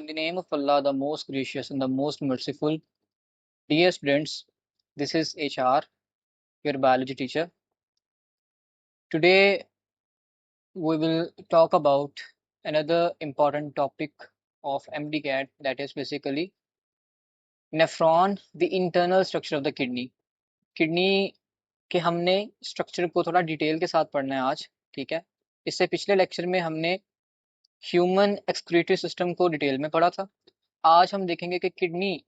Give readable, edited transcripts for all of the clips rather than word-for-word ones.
In the name of Allah, the most gracious and the most merciful. Dear students, this is HR, your biology teacher. Today, we will talk about another important topic of MDCAT, that is basically nephron, the internal structure of the kidney. Kidney के हमने structure को थोड़ा detail के साथ पढ़ना है आज, ठीक है। इससे पिछले लेक्चर में हमने ह्यूमन एक्सक्रीटरी सिस्टम को डिटेल में पढ़ा था। आज हम देखेंगे कि किडनी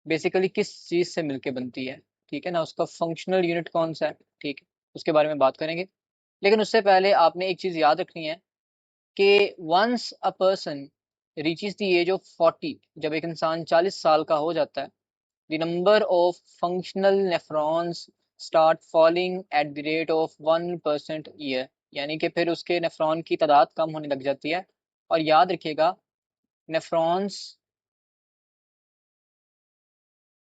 बेसिकली किस चीज से मिलके बनती है, ठीक है ना, उसका फंक्शनल यूनिट कौन सा है, ठीक है, उसके बारे में बात करेंगे। लेकिन उससे पहले आपने एक चीज याद रखनी है कि once a person reaches the age of 40, जब एक इंसान 40 साल का हो जाता है, the number of functional nephrons start falling at the rate of 1% year, यानी कि फिर उसके नेफ्रॉन की तादाद कम होने लग जाती है। और याद रखिएगा, nephrons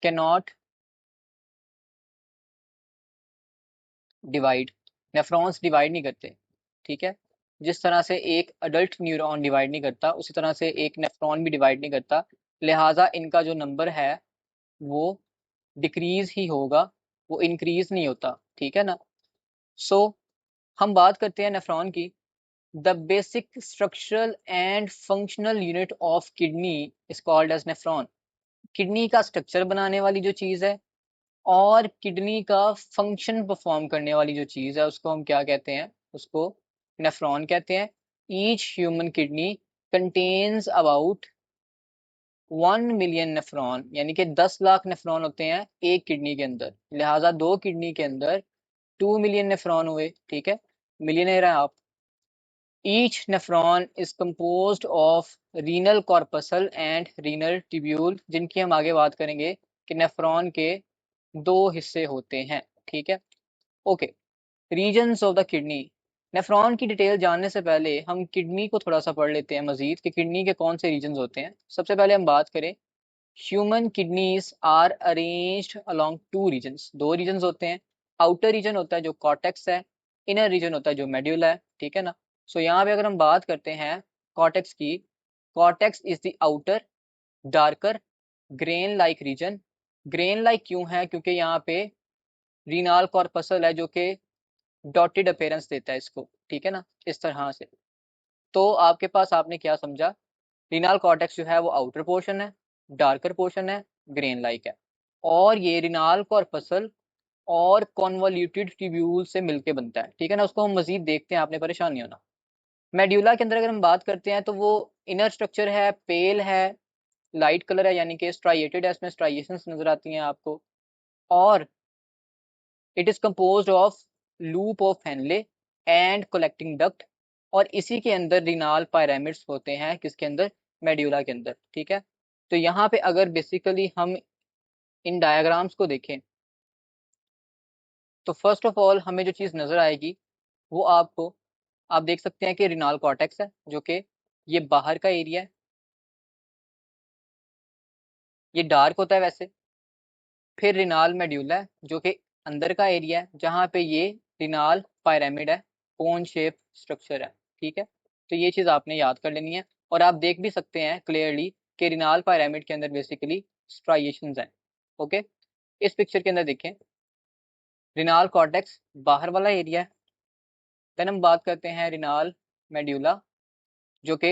cannot divide, nephrons divide नहीं करते, ठीक है। जिस तरह से एक अडल्ट न्यूरॉन डिवाइड नहीं करता, उसी तरह से एक नेफ्रॉन भी डिवाइड नहीं करता। लिहाजा इनका जो नंबर है वो डिक्रीज ही होगा, वो इंक्रीज नहीं होता, ठीक है ना। सो हम बात करते हैं नेफ्रॉन की। The basic structural and functional unit of kidney is called as nephron. Kidney का स्ट्रक्चर बनाने वाली जो चीज है और किडनी का फंक्शन परफॉर्म करने वाली जो चीज है, उसको हम क्या कहते हैं, उसको नेफ्रॉन कहते हैं। Each human kidney contains about 1 million nephron, यानी कि 10 लाख नेफ्रॉन होते हैं एक किडनी के अंदर। लिहाजा दो किडनी के अंदर 2 मिलियन नेफ्रॉन हुए, ठीक है, मिलियनेयर है आप। Each nephron is composed of renal corpuscle and renal tubule, जिनकी हम आगे बात करेंगे कि नेफ्रॉन के दो हिस्से होते हैं, ठीक है। Okay, regions of the kidney. Nephron की डिटेल जानने से पहले हम किडनी को थोड़ा सा पढ़ लेते हैं मजीद कि किडनी के कौन से रीजन्स होते हैं। सबसे पहले हम बात करें, human kidneys are arranged along to regions. दो रीजन्स होते हैं। आउटर रीजन होता है जो कॉर्टेक्स है, इनर रीजन होता है जो मेड्यूला है, ठीक है ना। सो यहाँ पे अगर हम बात करते हैं कॉर्टेक्स की, cortex is the outer darker grain like region. Grain like क्यों है? क्योंकि यहाँ पे रीनाल कॉर्पसल है जो कि डॉटेड अपीयरेंस देता है इसको, ठीक है ना, इस तरह से। तो आपके पास आपने क्या समझा, रीनाल कॉर्टेक्स जो है वो आउटर पोर्शन है, डार्कर पोर्शन है, ग्रेन लाइक है, और ये रीनाल कॉर्पसल और कॉन्वोल्यूटेड ट्यूब्यूल से मिलके बनता है, ठीक है ना। उसको हम मजीद देखते हैं, आपने परेशान नहीं होना। मेड्यूला के अंदर अगर हम बात करते हैं तो वो इनर स्ट्रक्चर है, पेल है, लाइट कलर है, यानी कि स्ट्राइएटेड है, इसमें स्ट्राइएशंस नजर आती हैं आपको। और it is composed of loop of Henley and collecting duct, और इसी के अंदर रिनाल पायरामिड्स होते हैं, किसके अंदर, मेड्यूला के अंदर, ठीक है। तो यहाँ पे अगर बेसिकली हम इन डायग्राम्स को देखें तो फर्स्ट ऑफ ऑल हमें जो चीज़ नज़र आएगी वो आपको, आप देख सकते हैं कि रिनाल कॉर्टेक्स है जो कि ये बाहर का एरिया है, ये डार्क होता है वैसे। फिर रिनाल मेड्यूला है जो कि अंदर का एरिया है, जहाँ पे ये रिनाल पायरामिड है, कोन शेप स्ट्रक्चर है, ठीक है। तो ये चीज़ आपने याद कर लेनी है। और आप देख भी सकते हैं क्लियरली कि रिनाल पायरामिड के अंदर बेसिकली स्ट्राइएशंस हैं, ओके। इस पिक्चर के अंदर देखें, रिनाल कॉर्टेक्स बाहर वाला एरिया है। देन हम बात करते हैं रिनाल मेड्यूला जो कि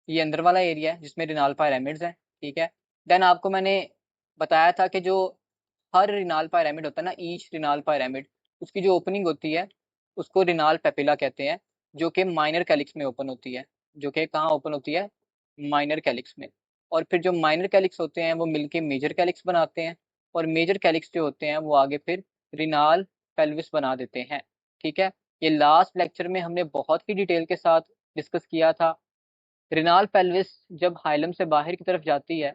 ये अंदर वाला एरिया है जिसमें रिनाल पायरामिड्स हैं, ठीक है। देन आपको मैंने बताया था कि जो हर रिनाल पायरामिड होता है ना, ईच रिनाल पायरामिड, उसकी जो ओपनिंग होती है उसको रिनाल पेपिला कहते हैं, जो कि माइनर कैलिक्स में ओपन होती है। जो कि कहाँ ओपन होती है? माइनर कैलिक्स में। और फिर जो माइनर कैलिक्स होते हैं वो मिलके मेजर कैलिक्स बनाते हैं, और मेजर कैलिक्स जो होते हैं वो आगे फिर रिनाल पेल्विस बना देते हैं, ठीक है। ये लास्ट लेक्चर में हमने बहुत ही डिटेल के साथ डिस्कस किया था। रिनाल पेल्विस जब हाइलम से बाहर की तरफ जाती है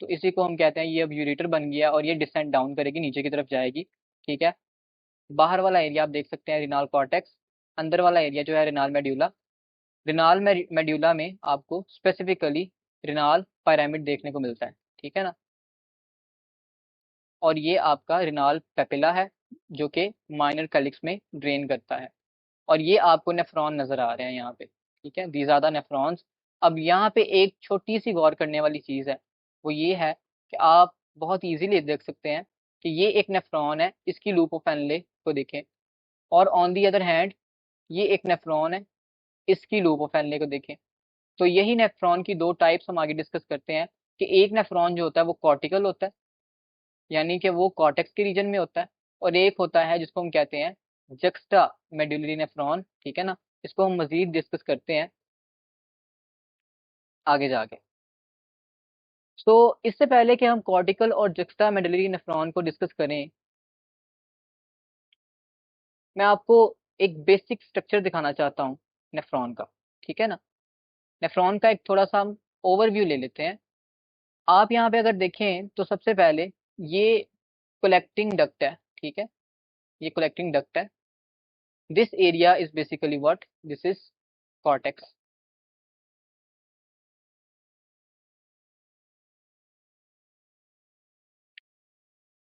तो इसी को हम कहते हैं ये अब यूरेटर बन गया, और ये डिसेंड डाउन करेगी, नीचे की तरफ जाएगी, ठीक है। बाहर वाला एरिया आप देख सकते हैं रिनाल कॉर्टेक्स, अंदर वाला एरिया जो है रिनाल मेड्यूला। रिनाल मेड्यूला में आपको स्पेसिफिकली रिनाल पायरामिड देखने को मिलता है, ठीक है ना। और ये आपका रिनाल पेपिला है जो कि माइनर कैलिक्स में ड्रेन करता है। और ये आपको नेफ्रॉन नजर आ रहे हैं यहाँ पे, ठीक है, दीज आर द नेफ्रॉन्स अब यहाँ पे एक छोटी सी गौर करने वाली चीज है, वो ये है कि आप बहुत इजीली देख सकते हैं कि ये एक नेफ्रॉन है, इसकी लूप ऑफ एनले को देखें, और ऑन दी अदर हैंड ये एक नेफ्रॉन है, इसकी लूप ऑफ एनले को देखें। तो यही नेफ्रॉन की दो टाइप्स हम आगे डिस्कस करते हैं कि एक नेफ्रॉन जो होता है वो कॉर्टिकल होता है, यानी कि वो कॉर्टेक्स के रीजन में होता है, और एक होता है जिसको हम कहते हैं जक्स्टा मेडुलरी नेफ्रॉन, ठीक है ना। इसको हम मजीद डिस्कस करते हैं आगे जाके। तो इससे पहले कि हम कॉर्टिकल और जक्स्टा मेडुलरी नेफ्रॉन को डिस्कस करें, मैं आपको एक बेसिक स्ट्रक्चर दिखाना चाहता हूँ नेफ्रॉन का, ठीक है ना। नेफ्रॉन का एक थोड़ा सा हम ओवरव्यू ले लेते हैं। आप यहाँ पे अगर देखें तो सबसे पहले ये कलेक्टिंग डक्ट है, ठीक है, ये कलेक्टिंग डक्ट है। This area is basically what, this is cortex.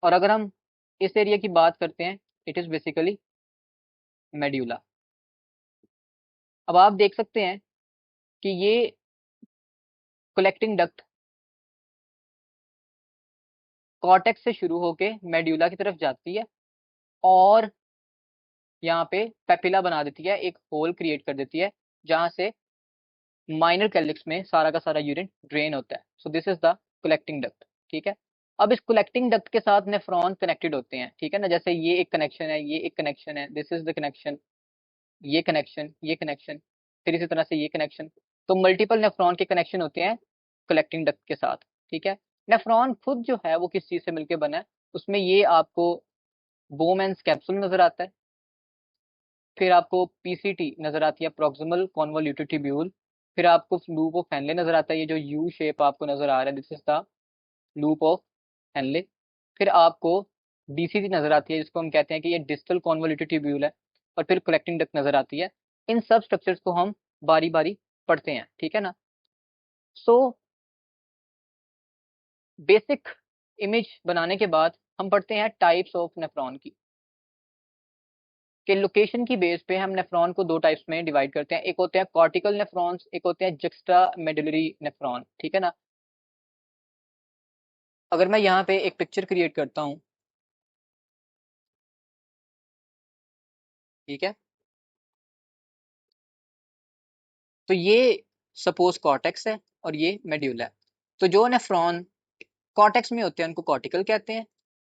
और अगर हम इस एरिया की बात करते हैं, इट इज बेसिकली मेड्यूला। अब आप देख सकते हैं कि ये कलेक्टिंग डक्ट कॉर्टेक्स से शुरू होके मेड्यूला की तरफ जाती है, और यहाँ पे पेपिला बना देती है, एक होल क्रिएट कर देती है, जहां से माइनर कैलिक्स में सारा का सारा यूरिन ड्रेन होता है। So this is the collecting duct, ठीक है। अब इस कलेक्टिंग डक्ट के साथ नेफ्रॉन कनेक्टेड होते हैं, ठीक है ना। जैसे ये एक कनेक्शन है, ये एक कनेक्शन है, दिस इज द कनेक्शन, ये कनेक्शन, ये कनेक्शन, फिर इसी तरह से ये कनेक्शन। तो मल्टीपल नेफ्रॉन के कनेक्शन होते हैं कलेक्टिंग डक्ट के साथ, ठीक है। नेफ्रॉन खुद जो है वो किस चीज से मिलकर बना है, उसमें ये आपको बोमेन्स कैप्सूल नजर आता है, फिर आपको पीसीटी नजर आती है, प्रॉक्सिमल कॉन्वोल्यूटेड ट्यूब्यूल, फिर आपको लूप ऑफ हेनले नजर आता है, ये जो यू शेप आपको नजर आ रहा है, this is the loop of Henley. फिर आपको डीसीटी नजर आती है, जिसको हम कहते हैं कि ये डिस्टल कॉन्वोल्यूटेड ट्यूब्यूल है, और फिर कलेक्टिंग डक्ट नजर आती है। इन सब स्ट्रक्चर्स को हम बारी बारी पढ़ते हैं, ठीक है ना। सो बेसिक इमेज बनाने के बाद हम पढ़ते हैं टाइप्स ऑफ नेफ्रॉन की, कि लोकेशन की बेस पे हम नेफ्रॉन को दो टाइप्स में डिवाइड करते हैं। एक होते हैं कॉर्टिकल नेफ्रॉन्स, एक होते हैं जक्स्टा मेडुलरी नेफ्रॉन, ठीक है ना। अगर मैं यहाँ पे एक पिक्चर क्रिएट करता हूँ, ठीक है, तो ये सपोज कॉर्टेक्स है और ये मेड्यूला है। तो जो नेफ्रॉन कॉर्टेक्स में होते हैं उनको कॉर्टिकल कहते हैं,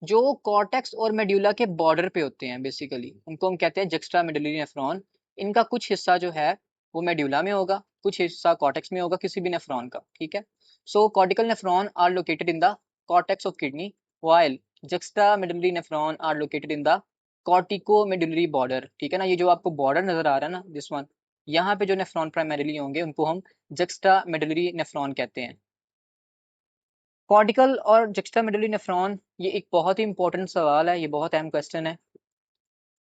जो कॉर्टेक्स और मेड्यूला के बॉर्डर पे होते हैं बेसिकली उनको हम कहते हैं जक्स्टा मेडुलरी नेफ्रॉन। इनका कुछ हिस्सा जो है वो मेड्यूला में होगा, कुछ हिस्सा कॉर्टेक्स में होगा किसी भी नेफ्रॉन का, ठीक है। So cortical nephron are located in the cortex of kidney, while juxtamedullary nephron are located in the cortico medullary border, ठीक है ना। ये जो आपको बॉर्डर नजर आ रहा है ना, दिस वन, यहाँ पे जो नेफ्रॉन प्राइमरीली होंगे उनको हम जक्स्टा मेडुलरी नेफ्रॉन कहते हैं। कॉर्टिकल और जुक्स्टामेडुलरी नेफ्रॉन, ये एक बहुत ही इंपॉर्टेंट सवाल है, ये बहुत अहम क्वेश्चन है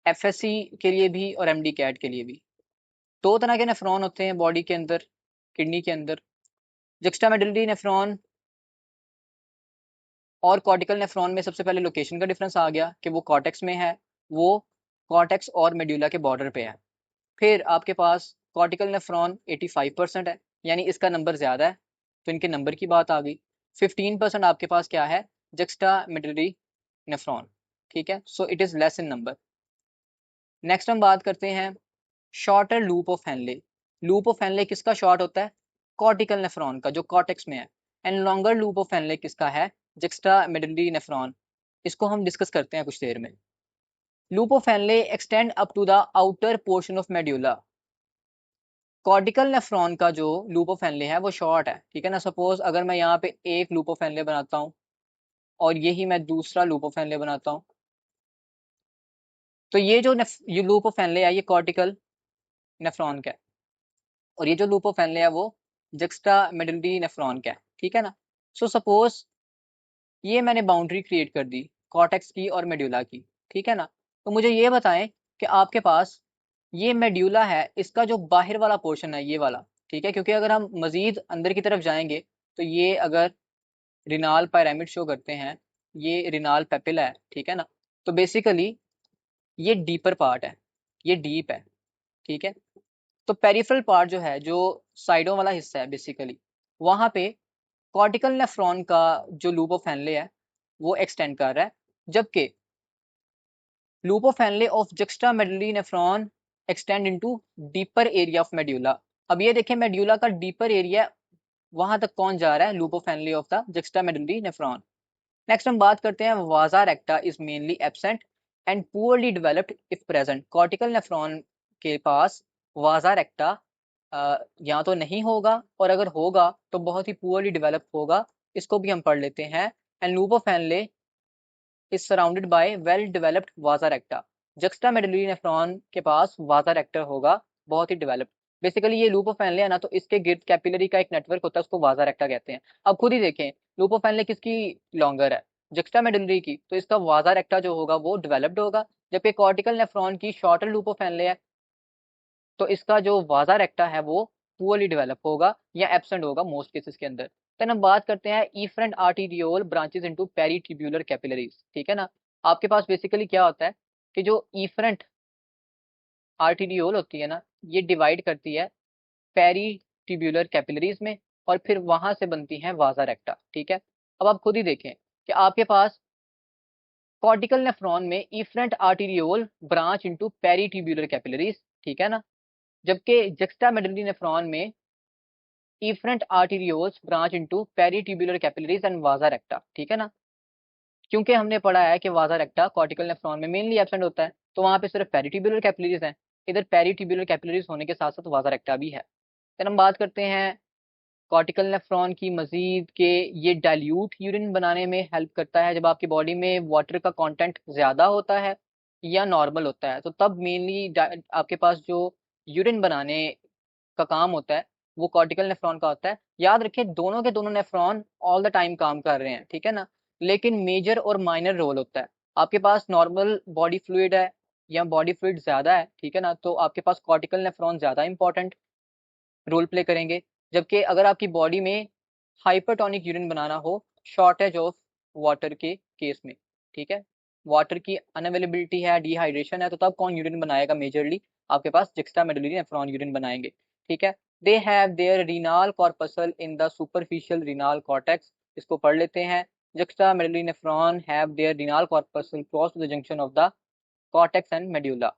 एफएससी के लिए भी और एमडी कैट के लिए भी। दो तरह के नेफ्रॉन होते हैं बॉडी के अंदर, किडनी के अंदर। जुक्स्टामेडुलरी नेफ्रॉन और कॉर्टिकल नेफ्रॉन में सबसे पहले लोकेशन का डिफरेंस आ गया कि वो कॉर्टेक्स में है, वो कॉर्टेक्स और मेड्यूला के बॉर्डर पे है। फिर आपके पास कॉर्टिकल नेफ्रॉन 85% है, यानी इसका नंबर ज्यादा है, तो इनके नंबर की बात आ गई। 15% आपके पास क्या है, जक्स्टा मेडुलरी नेफ्रॉन, ठीक है। So it is less in number. Next हम बात करते हैं shorter loop of Henley. Loop of Henley किसका शॉर्ट होता है, कॉर्टिकल नेफ्रॉन का जो कॉर्टेक्स में है। And longer loop of Henley किसका है, जक्स्टा मेडुलरी नेफ्रॉन। इसको हम डिस्कस करते हैं कुछ देर में। Loop of Henle extend up to the outer portion of medulla. Cortical nephron का जो लूप ऑफ हेनले है वो शॉर्ट है, ठीक है ना। सपोज अगर मैं यहाँ पे एक लूप ऑफ हेनले बनाता हूँ और यही मैं दूसरा लूप ऑफ हेनले बनाता हूँ, तो ये लूप ऑफ हेनले है ये कॉर्टिकल नेफ्रॉन का है, और ये जो लूप ऑफ हेनले है वो जक्स्टा मेडुलरी नेफ्रॉन का है, ठीक है ना। सो सपोज ये मैंने बाउंड्री क्रिएट कर दी कॉर्टेक्स की और मेड्यूला की, ठीक है ना। तो मुझे ये बताएं कि आपके पास ये मेड्यूला है, इसका जो बाहर वाला पोर्शन है ये वाला, ठीक है, क्योंकि अगर हम मजीद अंदर की तरफ जाएंगे तो ये अगर रिनाल पिरामिड शो करते हैं, ये रिनाल पेपिला है, ठीक है ना। तो बेसिकली ये डीपर पार्ट है, ये डीप है, ठीक है। तो पेरिफेरल पार्ट जो है, जो साइडों वाला हिस्सा है बेसिकली, वहां पे कॉर्टिकल नेफ्रॉन का जो लूप ऑफ फैनले है वो एक्सटेंड कर रहा है, जबकि loop of Henle of juxtamedullary nephron extend into deeper area of medulla. अब ये देखें मेड्यूला का डीपर एरिया, वहां तक कौन जा रहा है? Loop of Henle of the juxtamedullary nephron. Next हम बात करते हैं vasa recta is mainly absent and poorly developed if present. Cortical nephron के पास वाजा रेक्टा या तो नहीं होगा, और अगर होगा तो बहुत ही पुअरली डेवलप होगा। इसको भी हम पढ़ लेते हैं। And loop of Henle is surrounded by well developed vasa recta। juxtamedullary nephron के पास वाजा रेक्टा होगा बहुत ही डेवलप्ड। बेसिकली ये लूप ऑफ फैनले है ना, तो इसके गिर्द कैपिलरी का एक नेटवर्क होता है, उसको वाजा रेक्टा कहते हैं। अब खुद ही देखें लूप ऑफ फैनले किसकी लॉन्गर है? जुक्स्टामेडुलरी की, तो इसका वाजा रेक्टा जो होगा वो डेवलप्ड होगा, जबकि कॉर्टिकल नेफ्रॉन की शॉर्टर लूप ऑफ फैनले है, तो इसका जो वाजा रेक्टा है वो पुअरली डेवलप होगा या एब्सेंट होगा मोस्ट केसेस के अंदर। देन हम बात करते हैं efferent arteriole branches into peritubular capillaries. ठीक है ना, आपके पास बेसिकली क्या होता है कि जो इफरेंट आर्टीरियोल होती है ना, ये डिवाइड करती है पेरीट्यूबुलर कैपिलरीज में, और फिर वहां से बनती है वाजा रेक्टा। ठीक है, अब आप खुद ही देखें कि आपके पास कॉर्टिकल नेफ्रॉन में efferent arteriole branch into peritubular capillaries, ठीक है ना, जबकि जुक्स्टामेडुलरी नेफ्रॉन में efferent arterioles branch into peritubular capillaries and vasa recta. ठीक है ना, क्योंकि हमने पढ़ा है कि वाजा रेक्टा कॉर्टिकल नेफ्रॉन में मेनली एब्सेंट होता है, तो वहां पे सिर्फ पेरीट्यूबुलर कैपिलरीज हैं। इधर पेरीट्यूबुलर कैपिलरीज होने के साथ साथ वाजा रेक्टा भी है। फिर हम बात करते हैं कॉर्टिकल नेफ्रॉन की मजीद के ये डाइल्यूट यूरिन बनाने में हेल्प करता है। जब आपकी बॉडी में वाटर का कंटेंट ज़्यादा होता है या नॉर्मल होता है, तो तब मेनली आपके पास जो यूरिन बनाने का काम होता है वो कॉर्टिकल नेफ्रॉन का होता है। याद रखिए दोनों के दोनों नेफ्रॉन ऑल द टाइम काम कर रहे हैं, ठीक है ना, लेकिन मेजर और माइनर रोल होता है। आपके पास नॉर्मल बॉडी फ्लूइड है या बॉडी फ्लूइड ज़्यादा है, ठीक है ना, तो आपके पास कॉर्टिकल नेफ्रॉन ज़्यादा इंपॉर्टेंट रोल प्ले करेंगे। जबकि अगर आपकी बॉडी में हाइपरटोनिक यूरिन बनाना हो शॉर्टेज ऑफ वाटर के केस में, ठीक है, वाटर की अनअवेलेबिलिटी है, डिहाइड्रेशन है, तो तब कौन यूरिन बनाएगा? मेजरली आपके पास जुक्स्टामेडुलरी नेफ्रॉन यूरिन बनाएंगे। ठीक है, they have their renal corpuscle in the superficial renal cortex. इसको पढ़ लेते हैं। Juxtamedullary nephron have their renal corpuscle close to the junction of the cortex and medulla.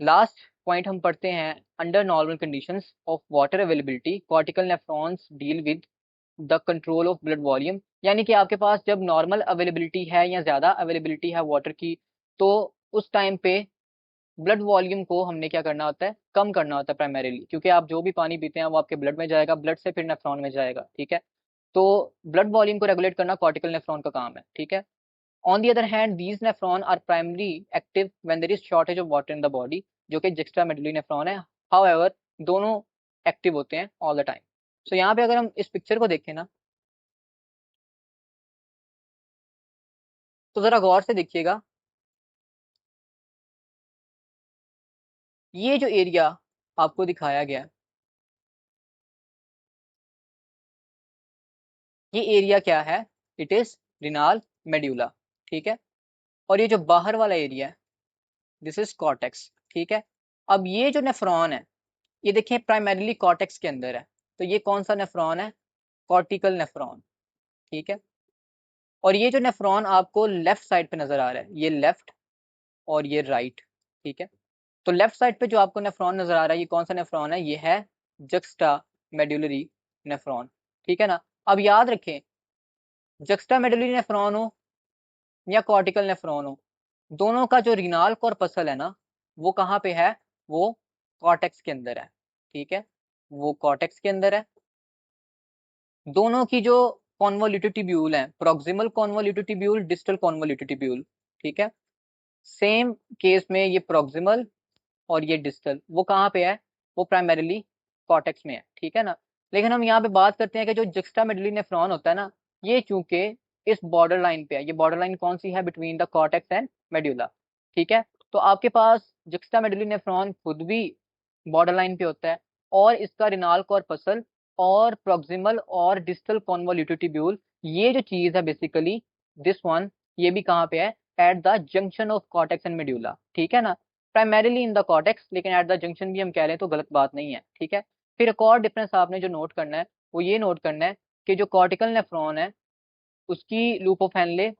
Last point हम पढ़ते हैं, under normal conditions of water availability cortical nephrons deal with the control of blood volume. यानी कि आपके पास जब normal availability है या ज़्यादा अवेलेबिलिटी है वाटर की, तो उस टाइम पे ब्लड वॉल्यूम को हमने क्या करना होता है? कम करना होता है प्राइमरीली, क्योंकि आप जो भी पानी पीते हैं वो आपके ब्लड में जाएगा, ब्लड से फिर नेफ्रॉन में जाएगा। ठीक है, तो ब्लड वॉल्यूम को रेगुलेट करना कॉर्टिकल नेफ्रॉन का काम है। ठीक है, on the other hand these nephron are primary active when there is shortage of water in the body, जो कि जुक्स्टामेडुलरी नेफ्रॉन है। हाउएवर दोनों एक्टिव होते हैं ऑल द टाइम। सो यहाँ पे अगर हम इस पिक्चर को देखें ना, तो जरा गौर से देखिएगा, ये जो एरिया आपको दिखाया गया, ये एरिया क्या है? It is renal medulla. ठीक है, और ये जो बाहर वाला एरिया है दिस इज कॉर्टेक्स। ठीक है, अब ये जो नेफ्रॉन है ये देखिए प्राइमरीली कॉर्टेक्स के अंदर है, तो ये कौन सा नेफ्रॉन है? Cortical nephron. ठीक है, और ये जो नेफ्रॉन आपको लेफ्ट साइड पे नजर आ रहा है, ये लेफ्ट और ये राइट। ठीक है, तो लेफ्ट साइड पे जो आपको नेफ्रॉन नजर आ रहा है, ये कौन सा नेफ्रॉन है? ये है जक्स्टा मेडुलरी नेफ्रॉन। ठीक है ना, अब याद रखें जक्स्टा मेडुलरी नेफ्रॉन हो या कॉर्टिकल नेफ्रॉन हो, दोनों का जो रीनाल कॉर्पसल है ना, वो कहाँ पे है? वो कॉर्टेक्स के अंदर है। ठीक है, वो कॉर्टेक्स के अंदर है। दोनों की जो कॉन्वोल्यूटेड ट्यूब्यूल है, proximal convoluted tubule, distal convoluted tubule. ठीक है, सेम केस में ये प्रॉक्सिमल और ये डिस्टल, वो कहाँ पे है? वो प्राइमरीली कॉर्टेक्स में है। ठीक है ना, लेकिन हम यहाँ पे बात करते हैं कि जो जुक्स्टामेडुलरी नेफ्रॉन होता है ना, ये चूंकि इस बॉर्डर लाइन पे है, ये बॉर्डर लाइन कौन सी है? Between the cortex and medulla. ठीक है, तो आपके पास जुक्स्टामेडुलरी नेफ्रॉन खुद भी बॉर्डर लाइन पे होता है, और इसका रिनाल कॉर्पसल और प्रॉक्सिमल और डिस्टल कॉन्वोल्यूटेड ट्यूब्यूल, ये जो चीज है बेसिकली दिस वन, ये भी कहाँ पे है? At the junction of cortex and medulla. ठीक है ना, प्राइमरीली इन द कॉर्टेक्स, लेकिन एट द जंक्शन भी हम कह रहे हैं तो गलत बात नहीं है, ठीक है। फिर एक और डिफरेंस आपने जो नोट करना है वो ये नोट करना है कि जो कॉर्टिकल नेफ्रॉन है उसकी लूप ऑफ हेनले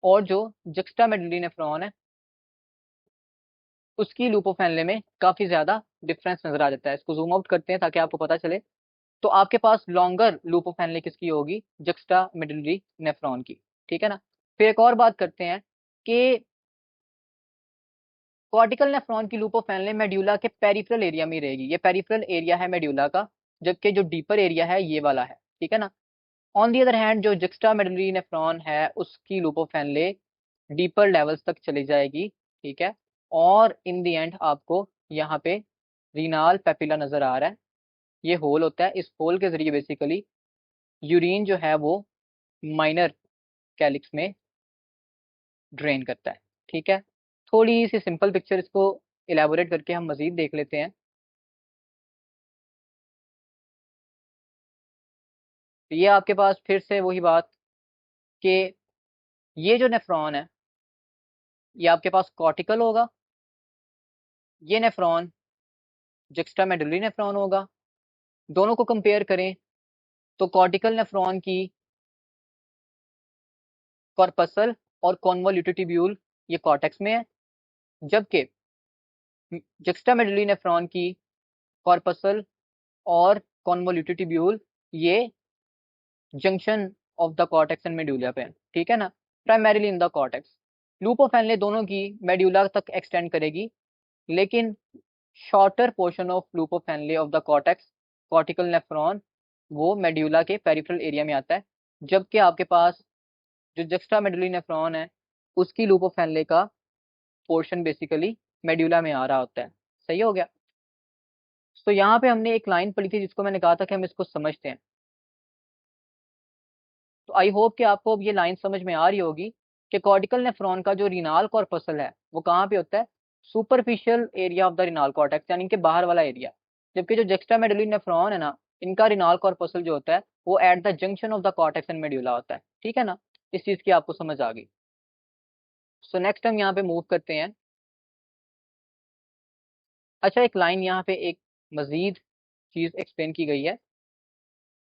और जो जक्स्टामेडुलरी नेफ्रॉन है उसकी लूप ऑफ हेनले में काफी ज्यादा डिफरेंस नजर आ जाता है। इसको जूम आउट करते हैं ताकि आपको पता चले। तो आपके पास लॉन्गर लूप ऑफ हेनले किसकी होगी? जक्स्टामेडुलरी नेफ्रॉन की, ठीक है ना। फिर एक और बात करते हैं कि कॉर्टिकल नेफ्रॉन की लूप ऑफ हेनले मेड्यूला के पेरिफेरल एरिया में रहेगी। ये पेरिफेरल एरिया है मेड्यूला का, जबकि जो डीपर एरिया है ये वाला है, ठीक है ना। ऑन दी अदर हैंड जो जुक्स्टामेडुलरी नेफ्रॉन है उसकी loop of Henley deeper levels तक चली जाएगी, ठीक है। और इन दी एंड आपको यहाँ पे रीनाल पेपिला नजर आ रहा है। ये होल होता है, इस होल के जरिए बेसिकली यूरिन जो है वो माइनर कैलिक्स में ड्रेन करता है, ठीक है। थोड़ी सी सिंपल पिक्चर, इसको इलेबोरेट करके हम मजीद देख लेते हैं। तो ये आपके पास फिर से वही बात कि ये जो नेफ्रॉन है ये आपके पास कॉर्टिकल होगा, ये नेफ्रॉन जुक्स्टामेडुलरी नेफ्रॉन होगा। दोनों को कंपेयर करें तो कॉर्टिकल नेफ्रॉन की कॉर्पसल और कॉन्वोल्यूटेड ट्यूब्यूल ये कॉर्टेक्स में है, जबकि जुक्स्टामेडुलरी नेफ्रॉन की कॉर्पसल और कॉन्वोल्यूटेड ट्यूब्यूल ये junction of the cortex and medulla पे, ठीक है ना। Primarily in the cortex. Loop of Henley दोनों की मेड्यूला तक एक्सटेंड करेगी, लेकिन shorter portion of loop of Henley of the cortex cortical nephron वो मेड्यूला के पेरिफेरल एरिया में आता है, जबकि आपके पास जो जुक्स्टामेडुलरी नेफ्रॉन है उसकी लूप ऑफ हेनले का पोर्शन बेसिकली मेड्यूला में आ रहा होता है। सही हो गया। तो यहाँ पे हमने एक लाइन पढ़ी थी जिसको मैंने कहा था कि हम इसको समझते हैं। तो आई होप कि आपको अब ये लाइन समझ में आ रही होगी कि कॉर्टिकल नेफ्रॉन का जो रीनाल कॉर्पसल है वो कहाँ पे होता है? Superficial area of the renal cortex, यानी कि बाहर वाला एरिया। जबकि जो जुक्स्टामेडुलरी नेफ्रॉन है ना, इनका रीनाल कॉर्पसल जो होता है वो at the junction of the cortex and medulla होता है, ठीक है ना। इस चीज की आपको समझ आ गई। सो नेक्स्ट हम यहाँ पे मूव करते हैं। अच्छा, एक लाइन यहाँ पे एक मजीद चीज एक्सप्लेन की गई है,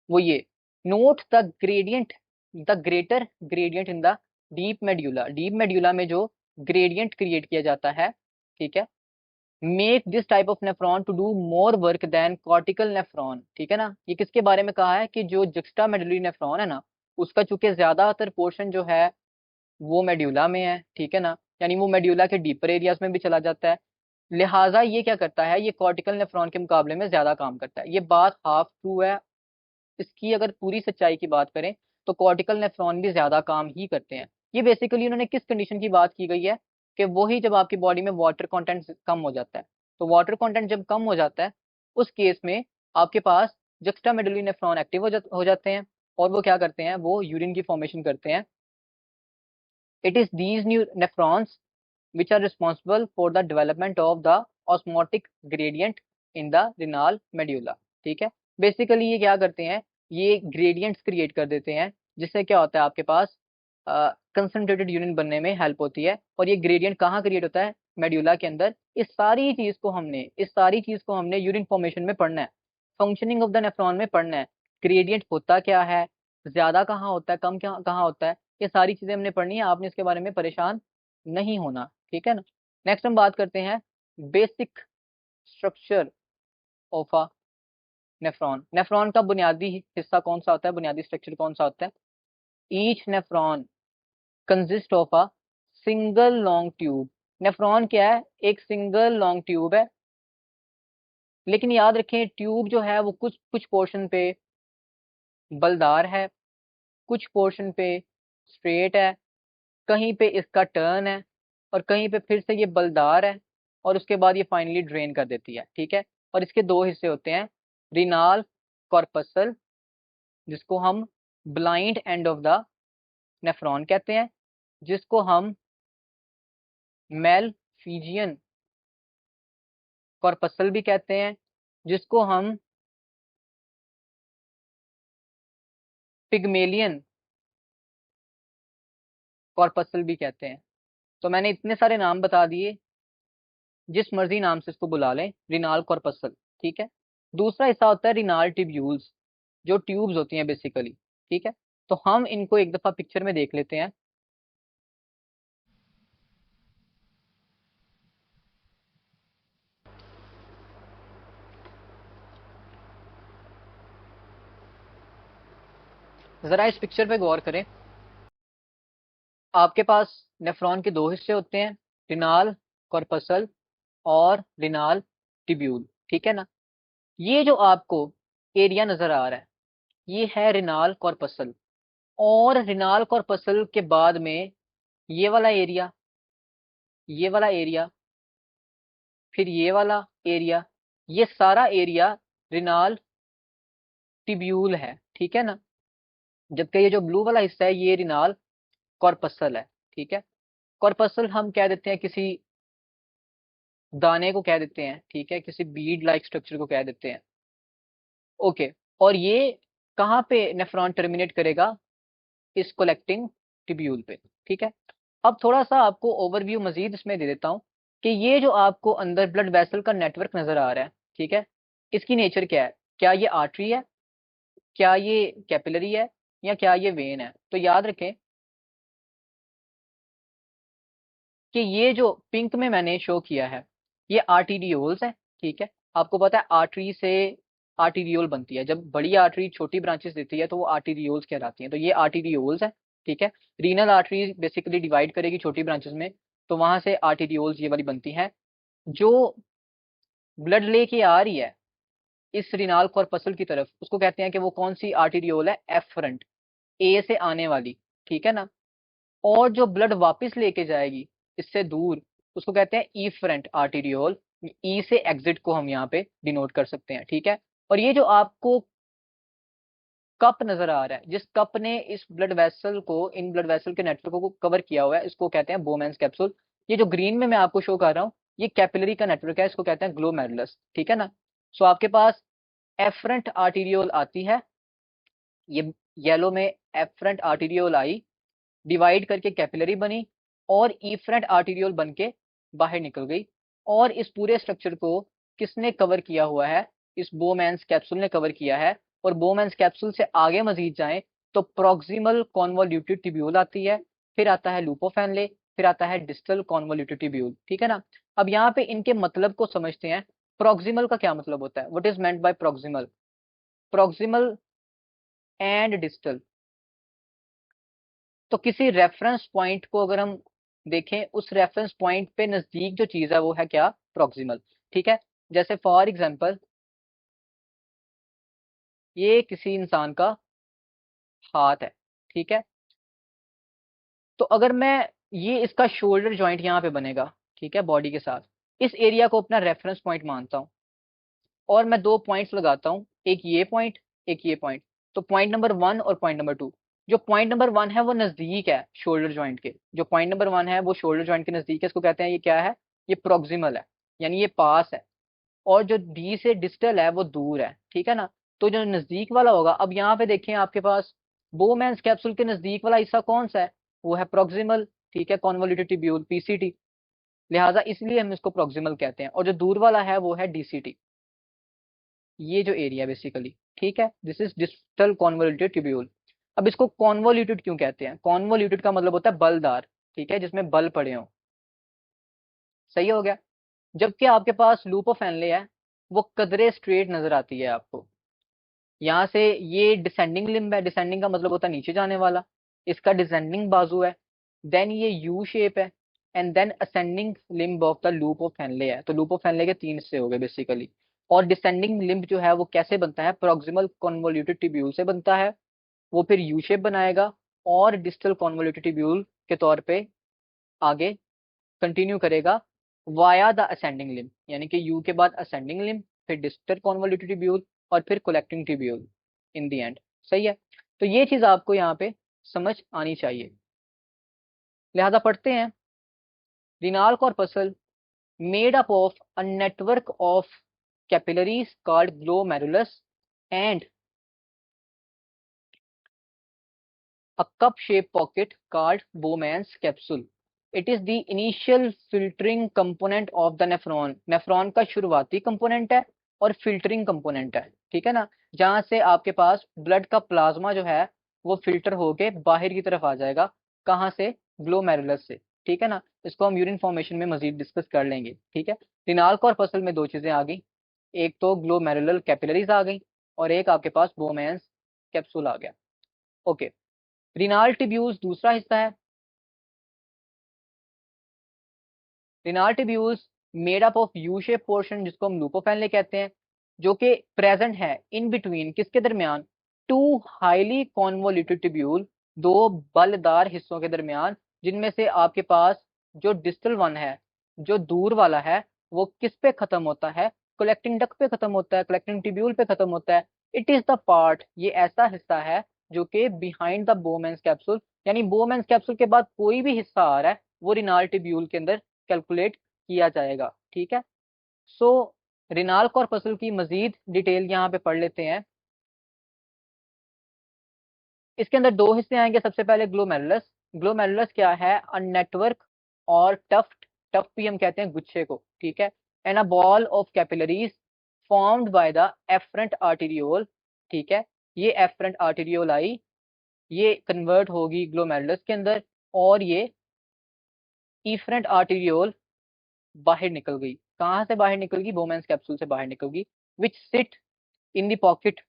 वो ये, note the gradient, the greater gradient in the deep medulla. Deep medulla में जो ग्रेडियंट क्रिएट किया जाता है, ठीक है, make this type of nephron to do more work than cortical nephron, ठीक है ना। ये किसके बारे में कहा है कि जो जुक्स्टामेडुलरी नेफ्रॉन है ना उसका चूंकि ज्यादातर पोर्शन जो है वो मेड्यूला में है, ठीक है ना, यानी वो मेड्यूला के डीपर एरियाज में भी चला जाता है। लिहाजा ये क्या करता है, ये कॉर्टिकल नेफ्रॉन के मुकाबले में ज्यादा काम करता है। ये बात हाफ ट्रू है। इसकी अगर पूरी सच्चाई की बात करें तो कॉर्टिकल नेफ्रॉन भी ज्यादा काम ही करते हैं। ये बेसिकली उन्होंने किस कंडीशन की बात की गई है कि वही जब आपकी बॉडी में वाटर कंटेंट कम हो जाता है। तो वाटर कंटेंट जब कम हो जाता है उस केस में आपके पास जुक्स्टामेडुलरी नेफ्रॉन एक्टिव हो जाते हैं और वो क्या करते हैं, वो यूरिन की फॉर्मेशन करते हैं। It is these new nephrons which are responsible for the development of the osmotic gradient in the renal medulla, ठीक है। बेसिकली ये क्या करते हैं, ये ग्रेडियंट्स क्रिएट कर देते हैं जिससे क्या होता है आपके पास कंसंट्रेटेड यूरिन बनने में हेल्प होती है। और ये ग्रेडियंट कहाँ क्रिएट होता है? मेड्यूला के अंदर। इस सारी चीज को हमने यूरिन फॉर्मेशन में पढ़ना है, फंक्शनिंग ऑफ द नेफ्रॉन में पढ़ना है। ग्रेडियंट होता क्या है, ज्यादा कहाँ होता है, कम कहाँ होता है, ये सारी चीजें हमने पढ़नी है। आपने इसके बारे में परेशान नहीं होना, ठीक है ना। नेक्स्ट हम बात करते हैं basic structure of a nephron. Nephron का बुनियादी हिस्सा कौन सा होता है, बुनियादी स्ट्रक्चर कौन सा होता है? Each nephron consist of a single long tube. Nephron क्या है? एक सिंगल लॉन्ग ट्यूब है। लेकिन याद रखें ट्यूब जो है वो कुछ कुछ पोर्शन पे बलदार है, कुछ पोर्शन पे स्ट्रेट है, कहीं पे इसका टर्न है, और कहीं पे फिर से ये बलदार है, और उसके बाद ये फाइनली ड्रेन कर देती है, ठीक है। और इसके दो हिस्से होते हैं, रिनाल कॉर्पसल जिसको हम blind end of the nephron कहते हैं, जिसको हम मेलफिजियन कॉर्पसल भी कहते हैं, जिसको हम पिग्मेलियन कॉर्पसल भी कहते हैं। तो मैंने इतने सारे नाम बता दिए, जिस मर्जी नाम से इसको बुला लें, रिनाल कॉर्पसल, ठीक है। दूसरा हिस्सा होता है रिनाल ट्यूब्यूल्स, जो ट्यूब्स होती हैं बेसिकली, ठीक है। तो हम इनको एक दफा पिक्चर में देख लेते हैं। जरा इस पिक्चर पे गौर करें। आपके पास नेफ्रॉन के दो हिस्से होते हैं, रिनाल कॉर्पसल और रिनाल ट्यूब्यूल, ठीक है ना। ये जो आपको एरिया नजर आ रहा है, ये है रिनाल कॉर्पसल। और रिनाल कॉर्पसल के बाद में ये वाला एरिया, ये वाला एरिया, फिर ये वाला एरिया, ये सारा एरिया रिनाल ट्यूब्यूल है, ठीक है ना। जबकि ये जो ब्लू वाला हिस्सा है ये रिनाल कॉर्पसल है, ठीक है। कॉर्पसल हम कह देते हैं किसी दाने को कह देते हैं, ठीक है, किसी बीड लाइक स्ट्रक्चर को कह देते हैं। ओके। और ये कहाँ पे नेफ्रॉन टर्मिनेट करेगा? इस कलेक्टिंग ट्यूब्यूल पे, ठीक है। अब थोड़ा सा आपको ओवरव्यू मजीद इसमें दे देता हूँ कि ये जो आपको अंदर ब्लड वेसल का नेटवर्क नजर आ रहा है, ठीक है, इसकी नेचर क्या है? क्या ये आर्टरी है, क्या ये कैपिलरी है, या क्या ये वेन है? तो याद रखें कि ये जो पिंक में मैंने शो किया है ये आर्टीरियोल्स है, ठीक है। आपको पता है आर्टरी से आर्टीरियोल बनती है, जब बड़ी आर्टरी छोटी ब्रांचेस देती है तो वो आर्टीरियोल्स कहलाती हैं। तो ये आर्टीरियोल्स है, ठीक है। रीनल आर्टरी बेसिकली डिवाइड करेगी छोटी ब्रांचेस में, तो वहां से आर्टीरियोल्स ये वाली बनती हैं, जो ब्लड लेके आ रही है इस रिनाल कॉर्पसल की तरफ, उसको कहते हैं कि वो कौन सी आर्टीरियोल है? एफरंट, ए से आने वाली, ठीक है ना। और जो ब्लड वापस लेके जाएगी इससे दूर, उसको कहते हैं ईफरेंट आर्टीरियोल। ई से एग्जिट को हम यहाँ पे डिनोट कर सकते हैं, ठीक है। और ये जो आपको कप नजर आ रहा है, जिस कप ने इस ब्लड वेसल को, इन ब्लड वेसल के नेटवर्क को कवर किया हुआ है, इसको कहते हैं बोमेंस कैप्सूल। ये जो ग्रीन में मैं आपको शो कर रहा हूँ ये कैपिलरी का नेटवर्क है, इसको कहते हैं ग्लोमेरुलस, ठीक है ना। सो आपके पास एफरंट आर्टीरियोल आती है, ये येलो में एफरंट आर्टीरियोल आई, डिवाइड करके कैपिलरी बनी, और ईफ्रंट आर्टीरियोल बन के बाहर निकल गई। और इस पूरे स्ट्रक्चर को किसने कवर किया हुआ है? इस बोमैंस कैप्सूल ने कवर किया है। और बोमैंस कैप्सूल से आगे मजीद जाएं तो प्रॉक्सिमल कॉन्वोल्यूटेड ट्यूब्यूल आती है, फिर आता है लूपोफेनले, फिर आता है डिस्टल कॉन्वोल्यूटेड ट्यूब्यूल, ठीक है ना। अब यहाँ पे इनके मतलब को समझते हैं। प्रॉक्सिमल का क्या मतलब होता है? What is meant by proximal? Proximal and distal, तो किसी रेफरेंस पॉइंट को अगर हम देखें, उस रेफरेंस पॉइंट पे नजदीक जो चीज है वो है क्या? प्रॉक्सिमल, ठीक है। जैसे फॉर एग्जांपल ये किसी इंसान का हाथ है, ठीक है। तो अगर मैं, ये इसका शोल्डर जॉइंट यहाँ पे बनेगा, ठीक है, बॉडी के साथ, इस एरिया को अपना रेफरेंस पॉइंट मानता हूँ, और मैं दो पॉइंट्स लगाता हूँ, एक ये पॉइंट, एक ये पॉइंट। तो पॉइंट नंबर 1 और पॉइंट नंबर 2, जो पॉइंट नंबर 1 है वो नजदीक है शोल्डर जॉइंट के, जो पॉइंट नंबर 1 है वो शोल्डर जॉइंट के नजदीक है, इसको कहते हैं ये क्या है? ये प्रॉक्सिमल है, यानी ये पास है। और जो डी से डिस्टल है वो दूर है, ठीक है ना। तो जो नजदीक वाला होगा, अब यहाँ पे देखें आपके पास बोमेंस कैप्सूल के नजदीक वाला हिस्सा कौन सा है? वो है प्रॉक्सिमल, ठीक है, कॉन्वोल्यूटेड ट्यूब्यूल, पीसीटी। लिहाजा इसलिए हम इसको प्रॉक्सिमल कहते हैं। और जो दूर वाला है वो है डीसीटी, ये जो एरिया बेसिकली, ठीक है, this is distal convoluted tubule. अब इसको कॉन्वोल्यूटेड क्यों कहते हैं? कॉन्वोल्यूटेड का मतलब होता है बलदार, ठीक है, जिसमें बल पड़े हों। सही हो गया। जबकि आपके पास लूपोफेनले है, वो कदरे स्ट्रेट नजर आती है आपको। यहाँ से ये डिसेंडिंग लिम्ब है, डिसेंडिंग का मतलब होता है नीचे जाने वाला, इसका डिसेंडिंग बाजू है। देन ये यू शेप है, and then ascending limb of the loop of Henle है। तो लूप ऑफ फैनले के तीन हिस्से हो गए बेसिकली। और डिसेंडिंग लिम्ब जो है वो कैसे बनता है? प्रॉक्सिमल कॉन्वोल्यूटेड ट्यूब्यूल से बनता है, वो फिर यू शेप बनाएगा, और डिस्टल कॉन्वोल्यूटेड ट्यूब्यूल के तौर पे आगे कंटिन्यू करेगा वाया द असेंडिंग लिम्ब, यानी कि यू के बाद असेंडिंग लिम्ब, फिर डिस्टल कॉन्वोल्यूटेड ट्यूब्यूल, और फिर collecting tubule in the and. सही है। तो ये चीज आपको यहाँ पे समझ आनी चाहिए। लिहाजा पढ़ते हैं। रिनाल corpuscle made up of a network of capillaries called glomerulus and a cup-shaped pocket called Bowman's capsule. It is the initial filtering component of the nephron. Nephron का शुरुआती कंपोनेंट है और फिल्टरिंग कंपोनेंट है, ठीक है ना, जहां से आपके पास ब्लड का प्लाज्मा जो है वो फिल्टर होके बाहर की तरफ आ जाएगा। कहाँ से? ग्लोमेरुलस से, ठीक है ना। इसको हम यूरिन फॉर्मेशन में मजीद डिस्कस कर लेंगे, ठीक है। रिनाल कॉर्पसल में दो चीजें आ गई, एक तो ग्लोमेरुलर कैपिलरीज आ गई और एक आपके पास बोमेंस कैप्सूल आ गया। ओके, रिनाल टिब्यूल्स दूसरा हिस्सा है। Renal tubules made up of U shape portion जिसको हम लूपोफेनले कहते हैं, जो कि प्रेजेंट है इन बिटवीन किसके दरमियान? टू हाईली कॉन्वोल्यूटेड टिब्यूल, दो बलदार हिस्सों के दरमियान, जिनमें से आपके पास जो डिस्टल वन है, जो दूर वाला है, वो किस पे खत्म होता है? कलेक्टिंग डक्ट पे खत्म होता है, कलेक्टिंग टिब्यूल पे खत्म होता है। इट इज द पार्ट, ये ऐसा हिस्सा है जो कि बिहाइंड द बोमेंस कैप्सूल, यानी बोमेंस कैप्सूल के बाद कोई भी हिस्सा आ रहा है वो रिनाल टिब्यूल के अंदर कैलकुलेट किया जाएगा, ठीक है। सो रिनाल कॉर्पसल की मजीद डिटेल यहाँ पे पढ़ लेते हैं। इसके अंदर दो हिस्से आएंगे। सबसे पहले ग्लोमेरुलस। ग्लोमेरुलस क्या है? अ नेटवर्क और टफ्ट, टफ्ट भी हम कहते हैं गुच्छे को, ठीक है, and a ball of capillaries formed by the afferent arteriole, ठीक है। ये एफरेंट आर्टीरियोल आई, ये कन्वर्ट होगी ग्लोमेरुलस के अंदर और ये इफरेंट आर्टीरियोल बाहर निकल गई। कहाँ से बाहर निकल गई? बोमेंस कैप्सूल से बाहर निकल गई। Which sit in the pocket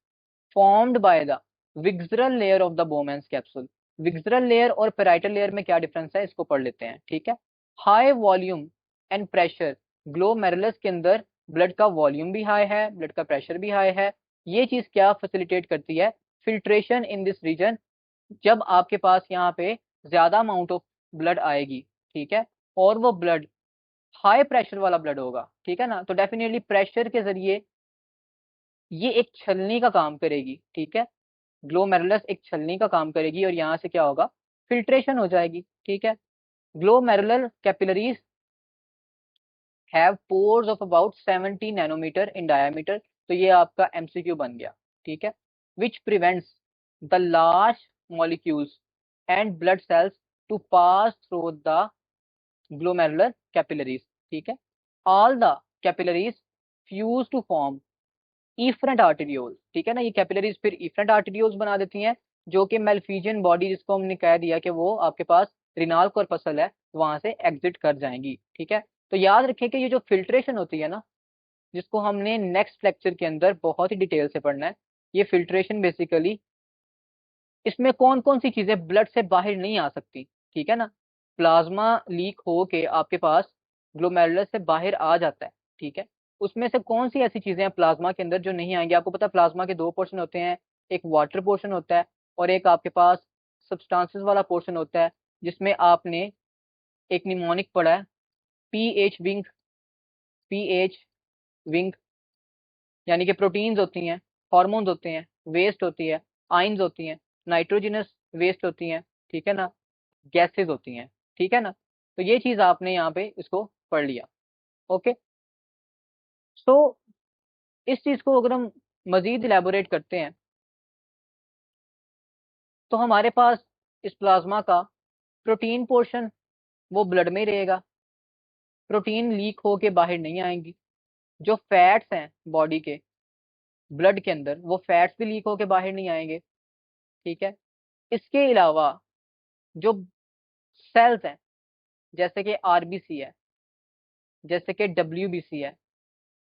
formed by the visceral layer of the Bowman's capsule. Visceral layer और पेराइटल लेयर में क्या डिफरेंस है, इसको पढ़ लेते हैं, ठीक है। High volume and pressure, glomerulus के अंदर ब्लड का वॉल्यूम भी हाई है, ब्लड का प्रेशर भी हाई है। ये चीज क्या फैसिलिटेट करती है? Filtration in this region. जब आपके पास यहाँ पे ज्यादा अमाउंट ऑफ ब्लड आएगी, ठीक है, और वो ब्लड हाई प्रेशर वाला ब्लड होगा, ठीक है ना, तो डेफिनेटली प्रेशर के जरिए ये एक छलनी का काम करेगी, ठीक है। ग्लोमेरुलस एक छलनी का काम करेगी और यहाँ से क्या होगा? फिल्ट्रेशन हो जाएगी, ठीक है। Glomerular capillaries have pores of about 70 nanometre in diameter, तो ये आपका एमसीक्यू बन गया, ठीक है। Which prevents the large molecules and blood cells to pass through the glomerular capillaries, ठीक है। All the capillaries fuse to form efferent arterioles, ठीक है ना। ये कैपिलरीज फिर इफरेंट आर्टेरियोल्स बना देती हैं, जो कि मेल्फिजियन बॉडी, जिसको हमने कह दिया कि वो आपके पास रिनाल कॉर्पसल है, वहां से एग्जिट कर जाएंगी, ठीक है। तो याद रखें कि ये जो फिल्ट्रेशन होती है ना, जिसको हमने नेक्स्ट लेक्चर के अंदर बहुत ही डिटेल से पढ़ना है, ये फिल्ट्रेशन बेसिकली इसमें कौन कौन सी चीजें ब्लड से बाहर नहीं आ सकती, ठीक है ना। प्लाज्मा लीक हो के आपके पास ग्लोमेरुलस से बाहर आ जाता है, ठीक है। उसमें से कौन सी ऐसी चीजें हैं प्लाज्मा के अंदर जो नहीं आएंगी? आपको पता है प्लाज्मा के दो पोर्शन होते हैं, एक वाटर पोर्शन होता है और एक आपके पास सब्सटेंसेस वाला पोर्शन होता है, जिसमें आपने एक निमोनिक पढ़ा है, पीएच विंग। पीएच विंग यानी कि प्रोटीन्स होती हैं, हॉर्मोन्स होते हैं, वेस्ट होती है, आइंस होती हैं, नाइट्रोजनस वेस्ट होती हैं, ठीक है ना, गैसेज होती हैं, ठीक है ना। तो ये चीज आपने यहाँ पे इसको पढ़ लिया, ओके। सो इस चीज को अगर हम मजीद इलेबोरेट करते हैं तो हमारे पास इस प्लाज्मा का प्रोटीन पोर्शन वो ब्लड में ही रहेगा, प्रोटीन लीक होके बाहर नहीं आएंगी। जो फैट्स हैं बॉडी के ब्लड के अंदर, वो फैट्स भी लीक होके बाहर नहीं आएंगे, ठीक है। इसके अलावा जो सेल्स हैं, जैसे कि आरबीसी है, जैसे कि डब्ल्यूबीसी है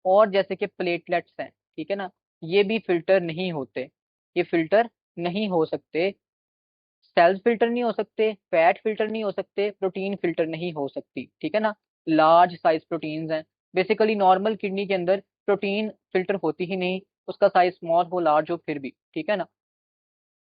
और जैसे कि प्लेटलेट्स हैं, ठीक है ना, ये भी फिल्टर नहीं होते, ये फिल्टर नहीं हो सकते। सेल्स फिल्टर नहीं हो सकते, फैट फिल्टर नहीं हो सकते, प्रोटीन फिल्टर नहीं हो सकती, ठीक है ना। लार्ज साइज प्रोटीन्स हैं। बेसिकली नॉर्मल किडनी के अंदर प्रोटीन फिल्टर होती ही नहीं, उसका साइज स्मॉल हो लार्ज हो फिर भी, ठीक है ना।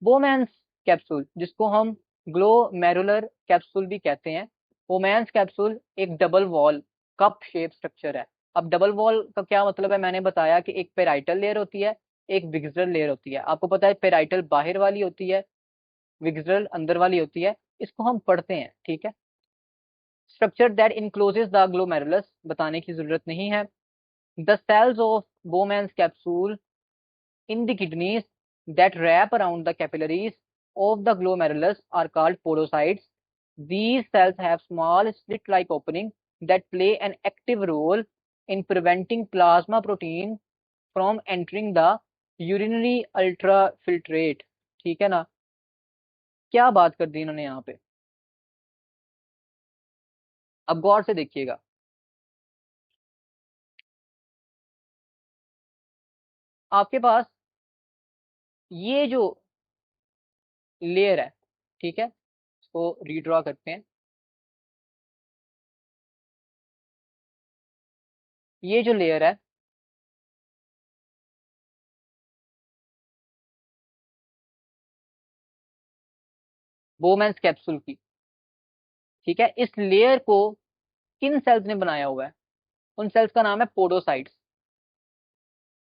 बोमेंस कैप्सूल, जिसको हम ग्लोमेरुलर कैप्सूल भी कहते हैं, बोमेंस कैप्सूल एक double wall cup shape structure है। अब डबल वॉल का क्या मतलब है? मैंने बताया कि एक पेराइटल लेयर होती है, एक विग्जरल लेयर होती है। आपको पता है पेराइटल बाहर वाली होती है, विग्जरल अंदर वाली होती है। इसको हम पढ़ते हैं, ठीक है। Structure that encloses the glomerulus, बताने की जरूरत नहीं है। The cells of Bowman's capsule in the kidneys that wrap around the capillaries of the glomerulus are called podocytes. These cells have small slit-like opening that play an active role in preventing plasma protein from entering the urinary ultrafiltrate। ठीक है ना, क्या बात कर दी इन्होंने यहाँ पे। अब गौर से देखिएगा, आपके पास ये जो लेयर है, ठीक है, इसको रीड्रॉ करते हैं। ये जो लेयर है, बोमेंस कैप्सूल की, ठीक है, इस लेयर को किन सेल्स ने बनाया हुआ है? उन सेल्स का नाम है पोडोसाइट्स।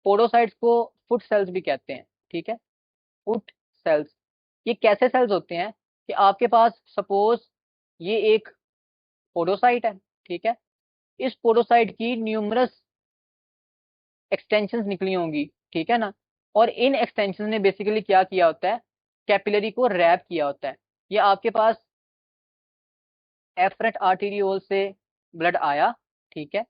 पोडोसाइट्स को फुट सेल्स भी कहते हैं, ठीक है, फुट सेल्स। ये कैसे सेल्स होते हैं कि आपके पास सपोज ये एक पोडोसाइट है, ठीक है, इस पोडोसाइट की न्यूमरस एक्सटेंशंस निकली होंगी, ठीक है ना, और इन एक्सटेंशन ने बेसिकली क्या किया होता है, कैपिलरी को रैप किया होता है। ये आपके पास एफरेंट आर्टीरियोल से ब्लड आया, ठीक है,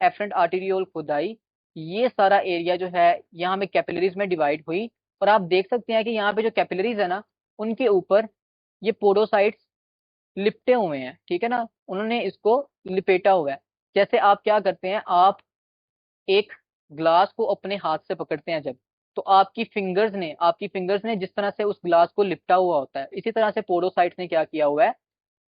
एफरेंट आर्टीरियोल खुदाई, ये सारा एरिया जो है यहाँ में कैपिलरीज में डिवाइड हुई, और आप देख सकते हैं कि यहाँ पे जो कैपिलरीज है ना, उनके ऊपर ये पोडोसाइट्स लिपटे हुए हैं, ठीक है ना, उन्होंने इसको लिपेटा हुआ है। जैसे आप क्या करते हैं, आप एक ग्लास को अपने हाथ से पकड़ते हैं जब, तो आपकी फिंगर्स ने जिस तरह से उस ग्लास को लिपटा हुआ होता है, इसी तरह से पोडोसाइट्स ने क्या किया हुआ है,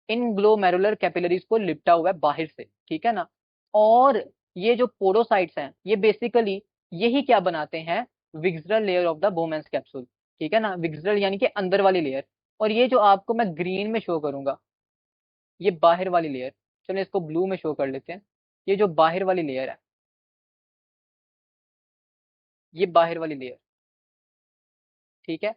इन ग्लोमेरुलर कैपिलरीज को लिपटा हुआ है बाहर से, ठीक है ना। और ये जो पोडोसाइट्स हैं, ये बेसिकली यही क्या बनाते हैं, visceral layer of the Bowman's capsule, ठीक है ना, विग्जरल यानी कि अंदर वाली लेयर। और ये जो आपको मैं ग्रीन में शो करूंगा, ये बाहर वाली लेयर, चलो इसको ब्लू में शो कर लेते हैं। ये जो बाहर वाली लेयर है, ये बाहर वाली लेयर, ठीक है,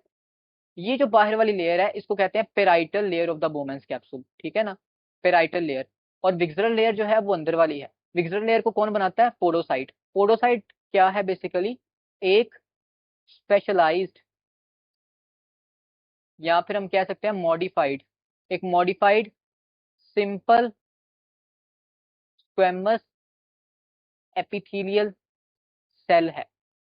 ये जो बाहर वाली लेयर है, इसको कहते हैं parietal layer of the Bowman's capsule, ठीक है ना, पेराइटल लेयर। और विग्जरल लेयर जो है वो अंदर वाली है। विग्जरल लेयर को कौन बनाता है, पोडोसाइट। पोडोसाइट क्या है बेसिकली, एक स्पेशलाइज्ड, या फिर हम कह सकते हैं मॉडिफाइड, एक modified simple squamous epithelial cell है।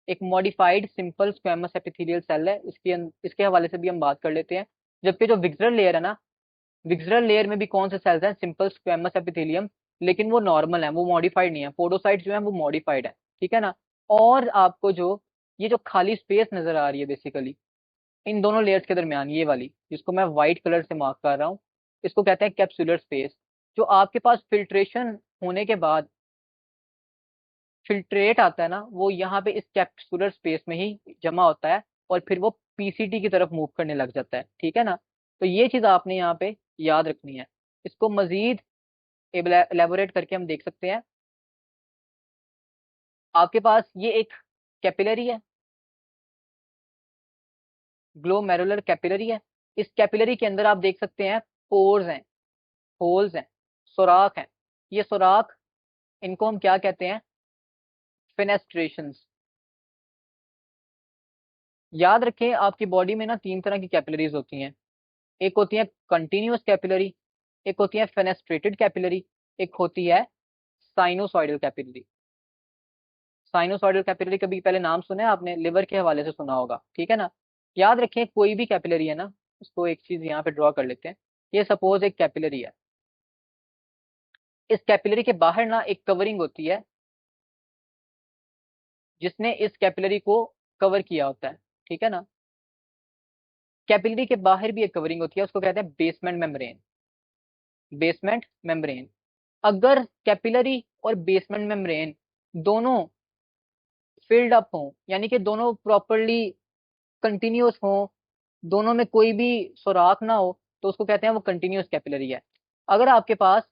एक modified simple squamous epithelial cell है, इसके हवाले से भी हम बात कर लेते हैं। जबकि जो विग्जरल लेयर है ना, विग्जरल लेयर में भी कौन से सेल्स हैं, सिंपल स्क्वेमस एपिथेलियम, लेकिन वो नॉर्मल है, वो मॉडिफाइड नहीं है। पोडोसाइट जो है वो मॉडिफाइड है, ठीक है ना। और आपको जो ये जो खाली स्पेस नजर आ रही है बेसिकली इन दोनों लेयर्स के दरमियान, ये वाली जिसको मैं व्हाइट कलर से मार्क कर रहा हूँ, इसको कहते हैं कैप्सुलर स्पेस। जो आपके पास फिल्ट्रेशन होने के बाद फिल्ट्रेट आता है ना, वो यहाँ पे इस कैप्सुलर स्पेस में ही जमा होता है, और फिर वो पीसीटी की तरफ मूव करने लग जाता है, ठीक है ना। तो ये चीज आपने यहाँ पे याद रखनी है। इसको मजीद एलेबोरेट करके हम देख सकते हैं। आपके पास ये एक कैपिलरी है, ग्लोमेरुलर कैपिलरी है। इस कैपिलरी के अंदर आप देख सकते हैं पोर्स हैं, होल्स हैं, सुराख हैं। ये सुराख, इनको हम क्या कहते हैं, फेनेस्ट्रेशंस। याद रखें, आपकी बॉडी में ना तीन तरह की कैपिलरीज होती हैं। एक होती है कंटिन्यूअस कैपिलरी, एक होती है फेनेस्ट्रेटेड कैपिलरी, एक होती है साइनोसॉइडल कैपिलरी। साइनोसॉइडल कैपिलरी कभी पहले नाम सुना है आपने, लिवर के हवाले से सुना होगा, ठीक है ना। याद रखें, कोई भी कैपिलरी है ना, उसको एक चीज यहाँ पे ड्रॉ कर लेते हैं। ये सपोज एक कैपिलरी है, इस कैपिलरी के बाहर ना एक कवरिंग होती है, जिसने इस कैपिलरी को कवर किया होता है, ठीक है ना। कैपिलरी के बाहर भी एक कवरिंग होती है, उसको कहते हैं बेसमेंट मेम्ब्रेन। बेसमेंट मेम्ब्रेन, अगर कैपिलरी और बेसमेंट मेम्ब्रेन दोनों फिल्ड अप हों, यानी कि दोनों प्रॉपरली कंटिन्यूअस हों, दोनों में कोई भी सुराख ना हो, तो उसको कहते हैं वो कंटिन्यूअस कैपिलरी है। अगर आपके पास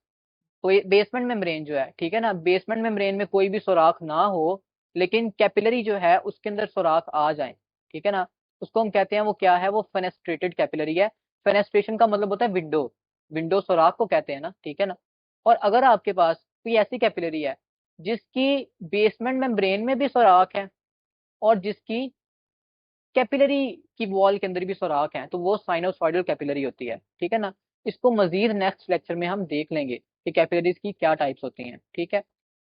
कोई बेसमेंट मेम्ब्रेन जो है, ठीक है ना, बेसमेंट मेम्ब्रेन में कोई भी सुराख ना हो, लेकिन कैपिलरी जो है उसके अंदर सुराख आ जाए, ठीक है ना, उसको हम कहते हैं वो क्या है, वो फेनेस्ट्रेटेड कैपिलरी है। फेनेस्ट्रेशन का मतलब होता है विंडो, विंडो सुराख को कहते हैं ना, ठीक है ना। और अगर आपके पास कोई ऐसी कैपिलरी है जिसकी बेसमेंट मेम्ब्रेन में भी सुराख है, और जिसकी कैपिलरी की वॉल के अंदर भी सुराख है, तो वो साइनोसॉइडल कैपिलरी होती है, ठीक है ना। इसको मजीद नेक्स्ट लेक्चर में हम देख लेंगे कि कैपिलरीज की क्या टाइप्स होती हैं, ठीक है,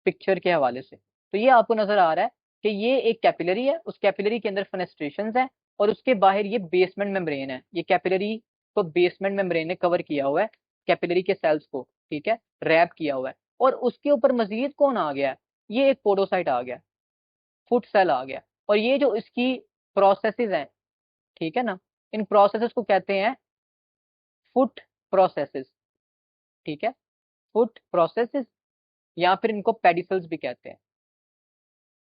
पिक्चर के हवाले से। तो ये आपको नजर आ रहा है कि ये एक कैपिलरी है, उस कैपिलरी के अंदर फेनेस्ट्रेशंस हैं और उसके बाहर ये बेसमेंट मेम्ब्रेन है। ये कैपिलरी को बेसमेंट मेम्ब्रेन ने कवर किया हुआ है, कैपिलरी के सेल्स को, ठीक है, रैप किया हुआ है। और उसके ऊपर मजीद कौन आ गया है, ये एक पोडोसाइट आ गया, फुट सेल आ गया। और ये जो इसकी प्रोसेसेस हैं, ठीक है ना, इन प्रोसेसेस को कहते हैं फुट प्रोसेसेस, ठीक है, फुट प्रोसेसेस, या फिर इनको पेडिसल्स भी कहते हैं,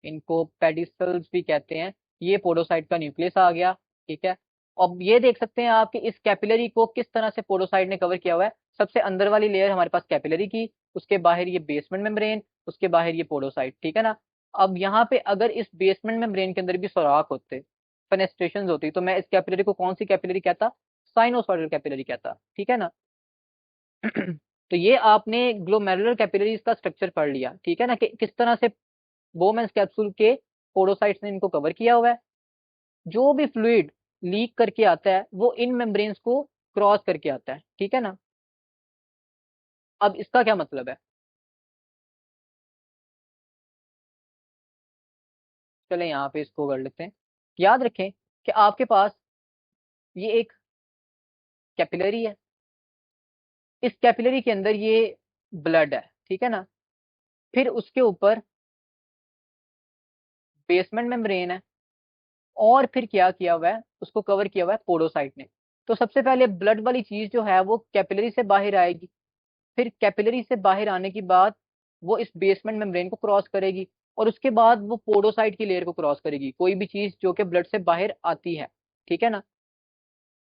इनको पेडिसल्स भी कहते हैं। ये पोडोसाइट का न्यूक्लियस आ गया, ठीक है। अब ये देख सकते हैं आप कि इस कैपिलरी को किस तरह से पोडोसाइट ने कवर किया हुआ है। सबसे अंदर वाली लेयर हमारे पास कैपिलरी की, उसके बाहर ये बेसमेंट मेम्ब्रेन, उसके बाहर ये पोडोसाइट, ठीक है ना। अब यहाँ पे अगर इस बेसमेंट मेम्ब्रेन के अंदर भी सुराख होते, फेनेस्ट्रेशन होती, तो मैं इस कैपिलरी को कौन सी कैपिलरी कहता, साइनोसॉइडल कैपिलरी कहता, ठीक है ना। तो ये आपने ग्लोमेरुलर कैपिलरीज का स्ट्रक्चर पढ़ लिया, ठीक है ना, कि किस तरह से बोमेंस कैप्सूल के पोडोसाइट्स ने इनको कवर किया हुआ है। जो भी फ्लूइड लीक करके आता है वो इन मेम्ब्रेन्स को क्रॉस करके आता है, ठीक है ना। अब इसका क्या मतलब है, चले यहाँ पे इसको कर लेते हैं। याद रखें कि आपके पास ये एक कैपिलरी है, इस कैपिलरी के अंदर ये ब्लड है, ठीक है ना। फिर उसके ऊपर बेसमेंट मेम्ब्रेन है, और फिर क्या किया हुआ है, उसको कवर किया हुआ है पोडोसाइट ने। तो सबसे पहले ब्लड वाली चीज जो है वो कैपिलरी से बाहर आएगी, फिर कैपिलरी से बाहर आने के बाद वो इस बेसमेंट मेम्ब्रेन को क्रॉस करेगी, और उसके बाद वो पोडोसाइट की लेयर को क्रॉस करेगी, कोई भी चीज जो कि ब्लड से बाहर आती है, ठीक है ना।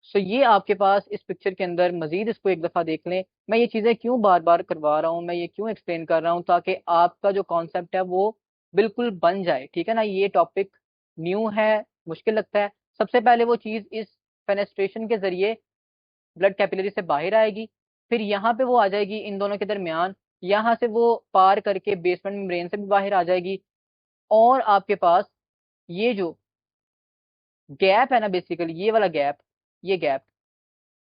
सो ये आपके पास इस पिक्चर के अंदर, मजीद इसको एक दफा देख लें। मैं ये चीजें क्यों बार बार करवा रहा हूँ, मैं ये क्यों एक्सप्लेन कर रहा हूँ, ताकि आपका जो कॉन्सेप्ट है वो बिल्कुल बन जाए, ठीक है ना। ये टॉपिक न्यू है, मुश्किल लगता है। सबसे पहले वो चीज इस फेनेस्ट्रेशन के जरिए ब्लड कैपिलरी से बाहर आएगी, फिर यहाँ पे वो आ जाएगी इन दोनों के दरमियान, यहाँ से वो पार करके बेसमेंट मेम्ब्रेन से भी बाहर आ जाएगी। और आपके पास ये जो गैप है ना, बेसिकली ये वाला गैप, ये गैप,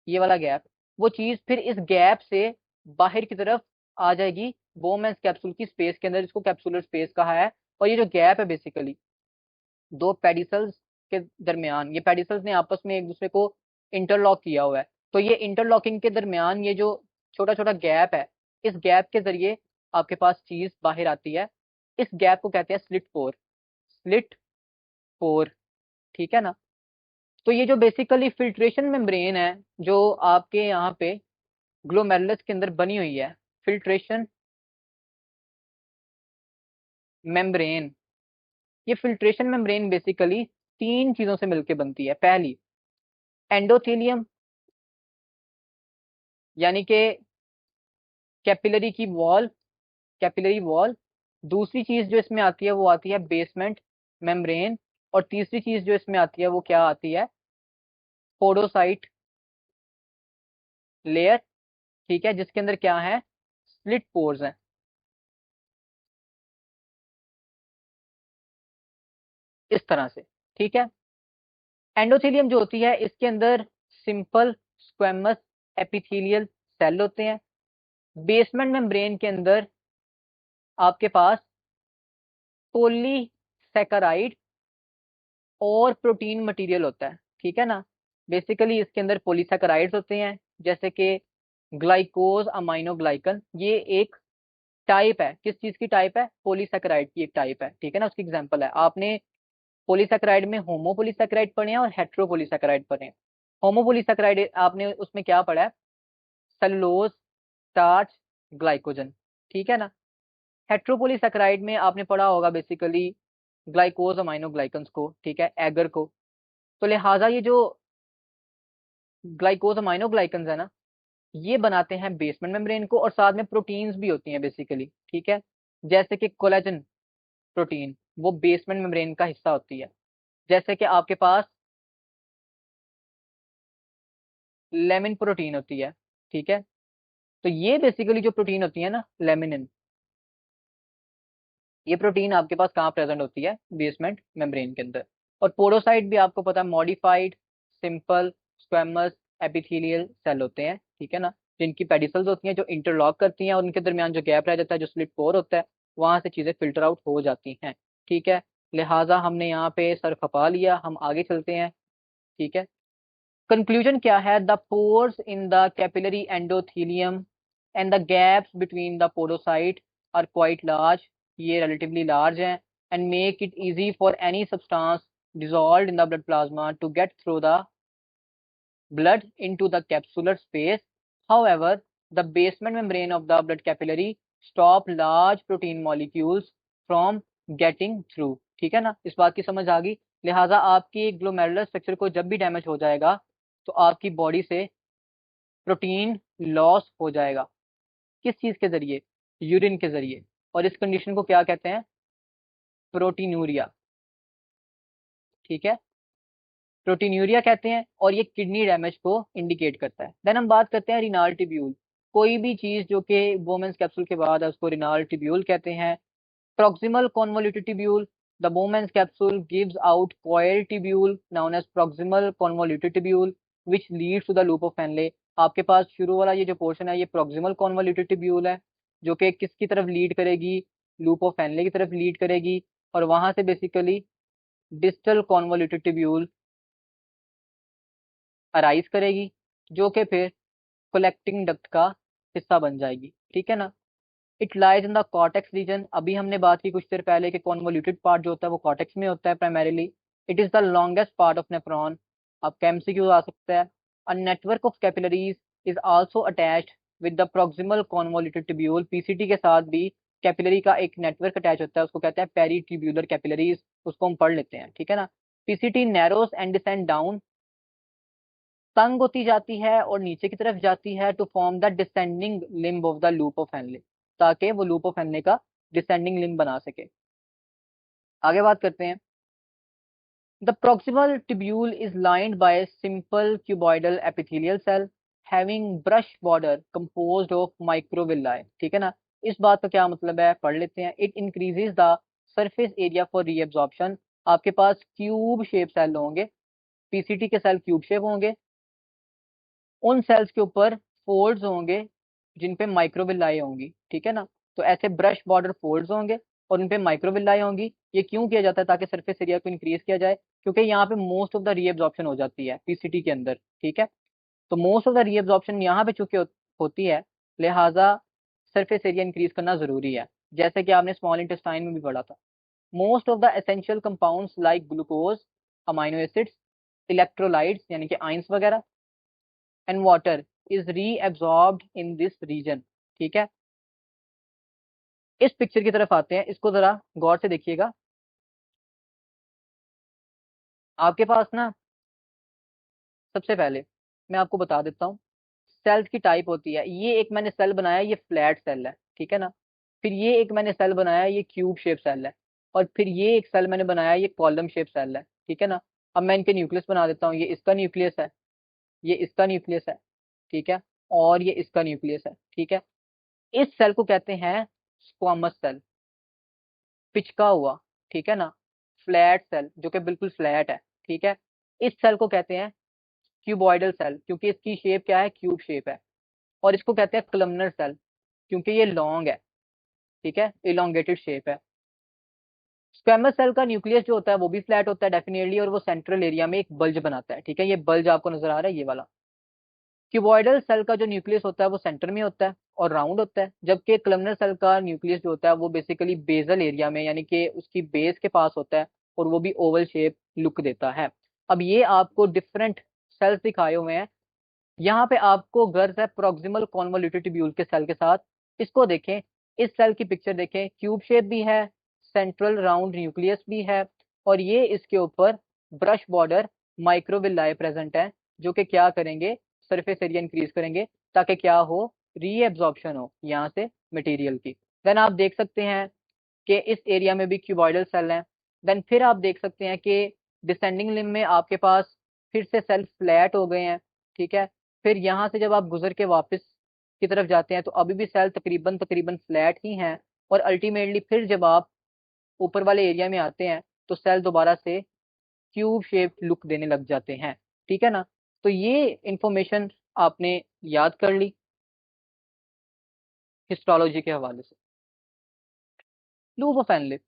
ये वाला गैप, वो चीज फिर इस गैप से बाहर की तरफ आ जाएगी बोमेंस कैप्सूल की स्पेस के अंदर, जिसको कैप्सुलर स्पेस कहा है। और ये जो गैप है बेसिकली दो पेडिसल्स के दरमियान, ये पेडिसल्स ने आपस में एक दूसरे को इंटरलॉक किया हुआ है। तो ये इंटरलॉकिंग के दरमियान ये जो छोटा छोटा गैप है, इस गैप के जरिए आपके पास चीज बाहर आती है। इस गैप को कहते हैं स्लिट पोर, स्लिट पोर, ठीक है ना। तो ये जो बेसिकली फिल्ट्रेशन मेम्ब्रेन है जो आपके यहाँ पे ग्लोमेरुलस के अंदर बनी हुई है, फिल्ट्रेशन मेम्ब्रेन, ये फिल्ट्रेशन मेम्ब्रेन बेसिकली तीन चीजों से मिलकर बनती है। पहली एंडोथेलियम, यानी कि कैपिलरी की वॉल, कैपिलरी वॉल। दूसरी चीज जो इसमें आती है वो आती है बेसमेंट मेम्ब्रेन। और तीसरी चीज जो इसमें आती है वो क्या आती है, पोडोसाइट लेयर, ठीक है, जिसके अंदर क्या है, स्लिट पोर्स हैं, इस तरह से, ठीक है। एंडोथेलियम जो होती है इसके अंदर सिंपल स्क्वेमस एपिथेलियल सेल होते हैं। बेसमेंट मेम्ब्रेन के अंदर आपके पास पॉलीसैकेराइड और प्रोटीन मटेरियल होता है, ठीक है ना। बेसिकली इसके अंदर पॉलीसैकेराइड्स होते हैं, जैसे कि ग्लाइकोज अमाइनो ग्लाइकन, ये एक टाइप है, किस चीज की टाइप है, पॉलीसैकेराइड की एक टाइप है, ठीक है ना। उसकी एग्जांपल है, आपने पॉलीसैकेराइड में होमोपॉलीसैकेराइड पढ़े हैं और हेट्रोपॉलीसैकेराइड पढ़े हैं। होमोपॉलीसैकेराइड आपने उसमें क्या पढ़ा है, सेलुलोज, स्टार्च, ग्लाइकोजन, ठीक है ना। हेट्रोपॉलीसैकेराइड में आपने पढ़ा होगा बेसिकली ग्लाइकोज अमाइनो ग्लाइकन्स को, ठीक है, एगर को। तो लिहाजा ये जो ग्लाइकोज अमाइनो ग्लाइकन्स है ना, ये बनाते हैं बेसमेंट मेम्ब्रेन को, और साथ में प्रोटीन्स भी होती हैं बेसिकली, ठीक है। जैसे कि कोलेजन प्रोटीन, वो बेसमेंट मेम्ब्रेन का हिस्सा होती है। जैसे कि आपके पास लेमिन प्रोटीन होती है, ठीक है। तो ये बेसिकली जो प्रोटीन होती है ना, लेमिनिन, ये प्रोटीन आपके पास कहाँ प्रेजेंट होती है, बेसमेंट मेम्ब्रेन के अंदर। और पोडोसाइट भी आपको पता है, modified, simple, squamous, epithelial cell होते हैं, ठीक है ना, जिनकी पेडिसल्स होती हैं जो इंटरलॉक करती हैं और उनके दरमियान जो गैप रह जाता है, जो स्लिट पोर होता है, वहां से चीजें फिल्टर आउट हो जाती हैं, ठीक है। लिहाजा हमने यहाँ पे सर खपा लिया, हम आगे चलते हैं, ठीक है। कंक्लूजन क्या है? The pores in the capillary endothelium and the gaps between the podocytes are quite large, ये रिलेटिवली लार्ज हैं, and make it easy for any substance dissolved in the blood plasma to get through the blood into the capsular space. However, the basement membrane of the blood capillary stop large protein molecules from getting through, ठीक है ना, इस बात की समझ आ गई। लिहाजा आपकी ग्लोमेरुलर स्ट्रक्चर को जब भी डैमेज हो जाएगा तो आपकी बॉडी से प्रोटीन लॉस हो जाएगा। किस चीज के जरिए? यूरिन के जरिए। और इस कंडीशन को क्या कहते हैं? प्रोटीनूरिया, ठीक है, प्रोटीन्यूरिया कहते हैं, और ये किडनी डैमेज को इंडिकेट करता है। देन हम बात करते हैं रिनाल टिब्यूल। कोई भी चीज जो कि वोमेंस कैप्सूल के बाद है उसको रिनाल टिब्यूल कहते हैं। Proximal convoluted tubule, the Bowman's capsule gives out coil tubule known as proximal convoluted tubule which leads to the loop of Henle. आपके पास शुरू वाला ये जो पोर्शन है ये प्रॉक्सिमल कॉन्वोल्यूटेड टिब्यूल है, जो कि किसकी तरफ लीड करेगी? लूप ऑफ फैनले की तरफ लीड करेगी, और वहां से basically distal convoluted tubule arise करेगी, जो कि फिर कलेक्टिंग डक्ट का हिस्सा बन जाएगी, ठीक है ना। It lies in the cortex region. अभी हमने बात की कुछ देर पहले कि कॉन्वोल्यूटेड पार्ट जो होता है वो कॉर्टेक्स में होता है primarily. It is the longest part of nephron. आपका एमसीक्यू आ सकता है। A network of capillaries is also attached with the proximal convoluted tubule. PCT के साथ भी कैपिलरी का एक नेटवर्क अटैच होता है, उसको कहते हैं पेरी ट्यूब्यूलर कैपिलरीज, उसको हम पढ़ लेते हैं, ठीक है ना। पीसीटी नैरोस एंड डिसेंड डाउन, तंग होती जाती है और नीचे की तरफ जाती है, to form the descending limb of the loop of Henle, ताकि वो लूप ऑफ हेनले का डिसेंडिंग लिम्ब बना सके। आगे बात करते हैं। The proximal tubule is lined by a simple cuboidal epithelial cell having brush border composed of microvilli, ठीक है ना। इस बात का क्या मतलब है पढ़ लेते हैं। It increases the surface area for reabsorption. आपके पास क्यूब शेप सेल होंगे, पीसीटी के सेल क्यूब शेप होंगे, उन सेल्स के ऊपर फोल्ड्स होंगे जिन पे माइक्रोविलाई होंगी, ठीक है ना। तो ऐसे ब्रश बॉर्डर फोल्ड्स होंगे और उन पे माइक्रोविलाई होंगी। ये क्यों किया जाता है? ताकि सरफेस एरिया को इंक्रीज किया जाए, क्योंकि यहाँ पे मोस्ट ऑफ द रीएब्जॉर्प्शन हो जाती है पीसीटी के अंदर, ठीक है। तो मोस्ट ऑफ द रीएब्जॉर्प्शन यहाँ पे चूंकि होती है, लिहाजा सरफेस एरिया इंक्रीज करना जरूरी है, जैसे कि आपने स्मॉल इंटेस्टाइन में भी पढ़ा था। Most of the essential compounds like glucose, amino acids, electrolytes यानी कि आइंस वगैरह, and water is reabsorbed in this region, ठीक है। इस पिक्चर की तरफ आते हैं, इसको जरा गौर से देखिएगा। आपके पास ना सबसे पहले मैं आपको बता देता हूँ सेल्स की टाइप होती है। ये एक मैंने सेल बनाया, ये फ्लैट सेल है, ठीक है ना। फिर ये एक मैंने सेल बनाया, ये क्यूब शेप सेल है। और फिर ये एक सेल मैंने बनाया, ये कॉलम शेप सेल है, ठीक है ना। अब मैं इनके न्यूक्लियस बना देता हूँ। ये इसका न्यूक्लियस है, ये इसका न्यूक्लियस है, ठीक है, और ये इसका न्यूक्लियस है, ठीक है। इस सेल को कहते हैं स्क्वामस सेल, पिचका हुआ, ठीक है ना, फ्लैट सेल जो कि बिल्कुल फ्लैट है, ठीक है। इस सेल को कहते हैं क्यूबॉइडल सेल, क्योंकि इसकी शेप क्या है? क्यूब शेप है। और इसको कहते हैं कलमनर सेल, क्योंकि ये लॉन्ग है, ठीक है, इलोंगेटेड शेप है। स्क्वैमस सेल का न्यूक्लियस जो होता है वो भी फ्लैट होता है डेफिनेटली, और वो सेंट्रल एरिया में एक बल्ज बनाता है, ठीक है। ये बल्ज आपको नजर आ रहा है, ये वाला। क्यूबॉइडल सेल का जो न्यूक्लियस होता है वो सेंटर में होता है और राउंड होता है, जबकि कलमनर सेल का न्यूक्लियस जो होता है वो बेसिकली बेजल एरिया में यानी कि उसकी बेस के पास होता है, और वो भी ओवल शेप लुक देता है। अब ये आपको डिफरेंट सेल्स दिखाए हुए हैं। यहाँ पे आपको गर्ज है प्रॉक्सिमल कॉन्वोल्यूटेड ट्यूब्यूल के सेल के साथ। इसको देखें, इस सेल की पिक्चर देखें, क्यूब शेप भी है, सेंट्रल राउंड न्यूक्लियस भी है, और ये इसके ऊपर ब्रश बॉर्डर माइक्रोविलाई प्रेजेंट है, जो कि क्या करेंगे? सरफेस एरिया इंक्रीज करेंगे, ताकि क्या हो? रीएब्जॉर्प्शन हो यहाँ से मटेरियल की। देन आप देख सकते हैं कि इस एरिया में भी क्यूबॉइडल सेल हैं। देन फिर आप देख सकते हैं कि डिसेंडिंग लिम्ब में आपके पास फिर से सेल फ्लैट हो गए हैं, ठीक है। फिर यहाँ से जब आप गुजर के वापस की तरफ जाते हैं तो अभी भी सेल तकरीबन तकरीबन फ्लैट ही हैं, और अल्टीमेटली फिर जब आप ऊपर वाले एरिया में आते हैं तो सेल दोबारा से क्यूब शेप लुक देने लग जाते हैं, ठीक है ना। तो ये इंफॉर्मेशन आपने याद कर ली हिस्टोलॉजी के हवाले से। Loop of Henle,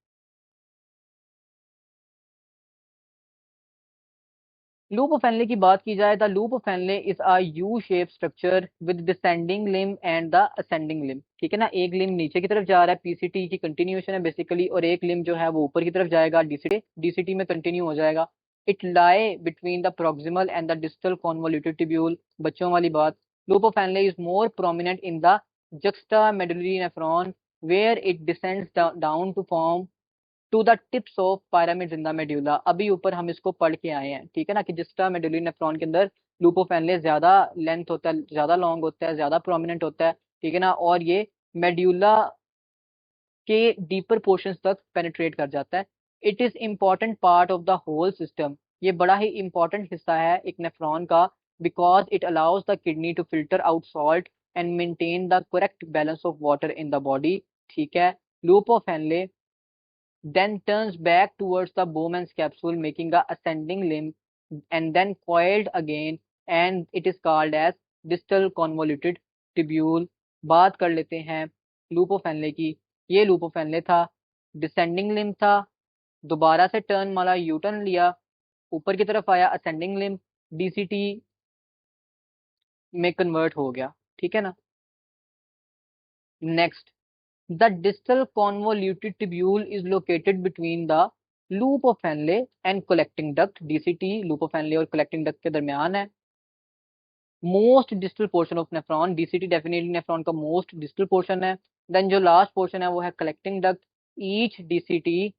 loop of Henle की बात की जाए, the loop of Henle is a U shape structure with descending limb and the ascending लिम। ठीक है ना, एक लिम नीचे की तरफ जा रहा है, पीसीटी की कंटिन्यूएशन है बेसिकली, और एक लिम जो है वो ऊपर की तरफ जाएगा, डीसीटी में कंटिन्यू हो जाएगा। It lie between the proximal and the distal convoluted tubule. बच्चों वाली बात, loop of Henle is more prominent in the juxtamedullary nephron where it descends down to form to the tips of pyramid in the medulla। अभी ऊपर हम इसको पढ़ के आए हैं, ठीक है ना, कि जिसका मेडुलरी नेफ्रॉन के अंदर लूप ऑफ एनले ज्यादा लेंथ होता है, ज्यादा लॉन्ग होता है, ज्यादा प्रोमिनेंट होता है, ठीक है ना, और ये मेड्यूला के डीपर पोर्शन तक पेनिट्रेट कर जाता है। It is important part of the whole system. ये बड़ा ही इंपॉर्टेंट हिस्सा है एक नेफ्रॉन का, because it allows the kidney to filter out salt and maintain the correct balance of water in the body. ठीक है, loop of Henle then turns back towards the Bowman's capsule, making a ascending limb, and then coiled again, and it is called as distal convoluted tubule। बात कर लेते हैं loop of Henle की। ये loop of Henle था, descending limb था, दोबारा से टर्न मारा, यू टर्न लिया, ऊपर की तरफ आया, असेंडिंग लिम्ब, डीसीटी में कन्वर्ट हो गया। ठीक है ना, next, the distal convoluted tubule is located between the loop of Henle and collecting duct। DCT loop of Henle और collecting duct के दरमियान है। Most distal portion of nephron, DCT definitely nephron का मोस्ट डिस्टल पोर्शन है। Then जो last portion है वो है collecting duct. Each DCT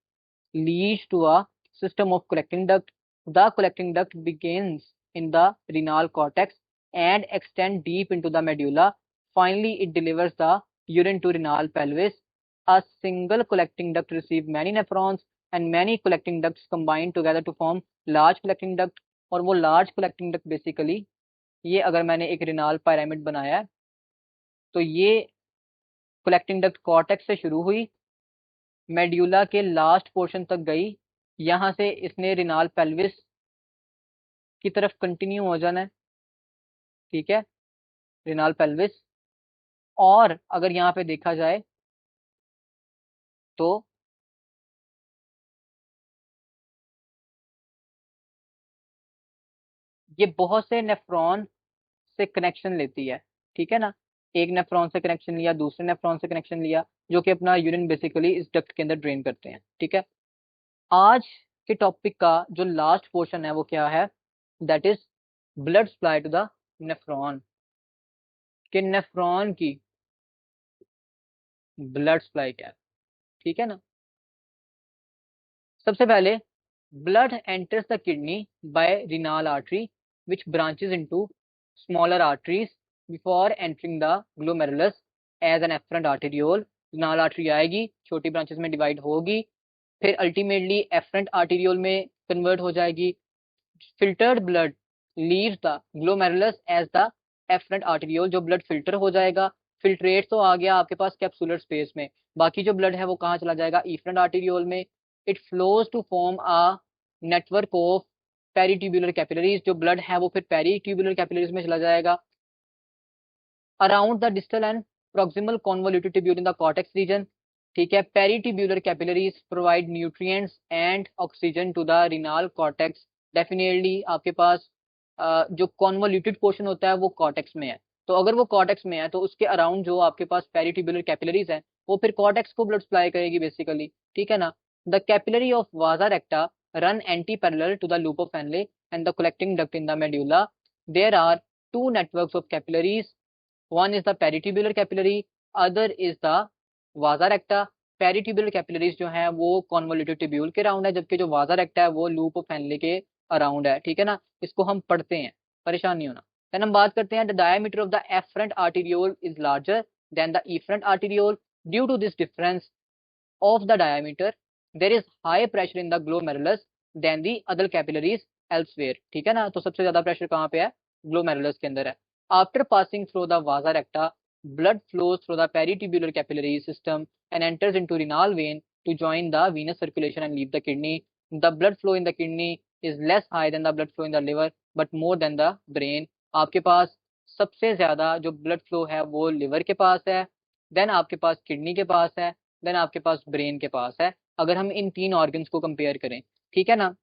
leads to a system of collecting duct। The collecting duct begins in the renal cortex and extend deep into the medulla। Finally, it delivers the urine to renal pelvis। A single collecting duct receives many nephrons and many collecting ducts combine together to form large collecting duct। और वो large collecting duct basically, ये अगर मैंने एक रिनाल pyramid बनाया है तो ये कलेक्टिंग डक्ट कॉर्टेक्स से शुरू हुई, मेड्यूला के लास्ट पोर्शन तक गई, यहां से इसने रिनाल पेल्विस की तरफ कंटिन्यू हो जाना है। ठीक है, रिनाल पेल्विस। और अगर यहाँ पे देखा जाए तो ये बहुत से नेफ्रॉन से कनेक्शन लेती है। ठीक है ना, एक नेफ्रॉन से कनेक्शन लिया, दूसरे नेफ्रॉन से कनेक्शन लिया, जो कि अपना यूरिन बेसिकली इस डक्ट के अंदर ड्रेन करते हैं। ठीक है, आज के टॉपिक का जो लास्ट पोर्शन है वो क्या है, that is blood supply to the nephron. कि नेफ्रॉन की ब्लड सप्लाई क्या है। ठीक है ना, सबसे पहले blood enters the kidney by renal artery which branches into smaller arteries before entering the glomerulus as an afferent arteriole. Renal artery आएगी, छोटी ब्रांचेस में डिवाइड होगी, फिर अल्टीमेटली एफरेंट आर्टेरियोल में कन्वर्ट हो जाएगी। Filtered blood leaves the glomerulus as the efferent arteriole, जो blood filter हो जाएगा। फिल्ट्रेट तो आ गया आपके पास कैप्सुलर स्पेस में, बाकी जो ब्लड है वो कहाँ चला जाएगा, इफरेंट आर्टेरियोल में। It flows to form a network of peritubular capillaries, जो ब्लड है वो फिर पेरीट्यूबुलर कैपिलरीज में चला जाएगा around the distal and proximal convoluted tubule in the cortex region। ठीक है, peritubular capillaries provide nutrients and oxygen to the renal cortex. Definitely आपके पास जो कॉन्वोल्यूटेड पोर्शन होता है वो कॉर्टेक्स में है, तो अगर वो कॉर्टेक्स में है तो उसके अराउंड जो आपके पास पेरीट्यूबुलर कैपिलरीज है वो फिर कॉर्टेक्स को ब्लड सप्लाई करेगी बेसिकली। ठीक है ना, the capillary of vasa recta run anti parallel to the loop of Henle and the collecting duct in the medulla. There are two networks of capillaries, one is the peritubular capillary, other is the vasa recta। Peritubular capillaries जो है वो convoluted tubule के around है, जबकि जो वाजा रेक्टा है वो लूप ऑफ एनले के अराउंड है। ठीक है ना, इसको हम पढ़ते हैं, परेशान नहीं होना। देन हम बात करते हैं the diameter of the efferent arteriole is larger than the efferent arteriole. Due to this difference of the diameter there is high pressure in the glomerulus than the other capillaries elsewhere. ठीक है ना, तो सबसे ज्यादा pressure कहाँ पे है, glomerulus के अंदर है। After passing through the vasa recta, blood flows through the peritubular capillary system and enters into renal vein to join the venous circulation and leave the kidney। The blood flow in the kidney is less high than the blood flow in the liver but more than the brain. आपके पास सबसे ज्यादा जो blood flow है वो liver के पास है, then आपके पास किडनी के पास है, देन आपके पास ब्रेन के पास है, अगर हम इन तीन ऑर्गन्स को कंपेयर करें। ठीक है ना।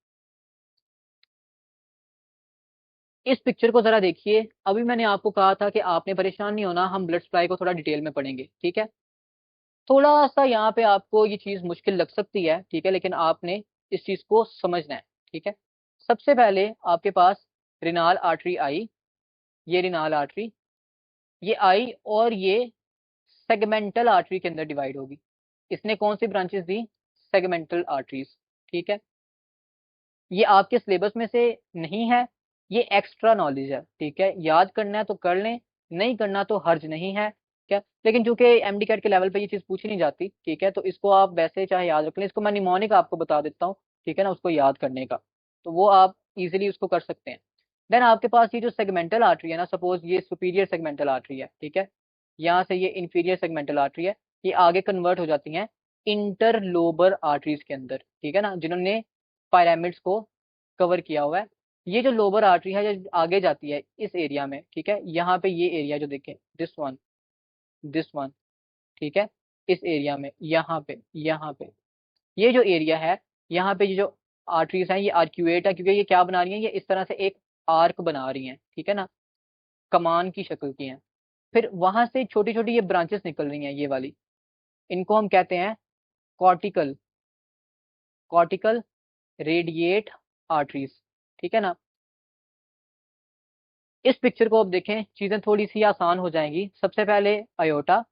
इस पिक्चर को जरा देखिए। अभी मैंने आपको कहा था कि आपने परेशान नहीं होना, हम ब्लड सप्लाई को थोड़ा डिटेल में पढ़ेंगे। ठीक है। थोड़ा सा यहाँ पे आपको ये चीज मुश्किल लग सकती है, ठीक है, लेकिन आपने इस चीज को समझना है। ठीक है। सबसे पहले आपके पास रिनाल आर्टरी आई, ये रिनाल आर्टरी, ये आई और ये सेगमेंटल आर्टरी के अंदर डिवाइड होगी। इसने कौन सी ब्रांचेस दी? Segmental arteries. ठीक है। ये आपके सिलेबस में से नहीं है, ये एक्स्ट्रा नॉलेज है। ठीक है, याद करना है तो कर लें, नहीं करना तो हर्ज नहीं है। क्या, लेकिन चूंकि एमडी कैट के लेवल पे ये चीज पूछी नहीं जाती, ठीक है, तो इसको आप वैसे चाहे याद रख लें। इसको मैं निमोनिक आपको बता देता हूँ, ठीक है ना, उसको याद करने का, तो वो आप इजिली उसको कर सकते हैं। देन आपके पास ये जो सेगमेंटल आर्टरी है ना, सपोज ये सुपीरियर सेगमेंटल आर्टरी है, ठीक है, यहाँ से ये इंफीरियर सेगमेंटल आर्टरी है, ये आगे कन्वर्ट हो जाती हैं इंटरलोबर आर्टरीज के अंदर। ठीक है ना, जिन्होंने पायरामिड्स को कवर किया हुआ है। ये जो लोबर आर्टरी है जो आगे जाती है इस एरिया में, ठीक है, यहाँ पे ये एरिया जो देखें, दिस वन, ठीक है, इस एरिया में, यहाँ पे ये जो एरिया है, यहाँ पे ये जो आर्टरीज हैं ये आर्क्यूएट है, क्योंकि ये क्या बना रही हैं, ये इस तरह से एक आर्क बना रही हैं, ठीक है ना, कमान की शक्ल की हैं। फिर वहां से छोटी छोटी ये ब्रांचेस निकल रही हैं, ये वाली, इनको हम कहते हैं कॉर्टिकल कॉर्टिकल रेडिएट आर्टरीज। ठीक है ना। इस पिक्चर को अब देखें, चीजें थोड़ी सी आसान हो जाएंगी। सबसे पहले अयोटा,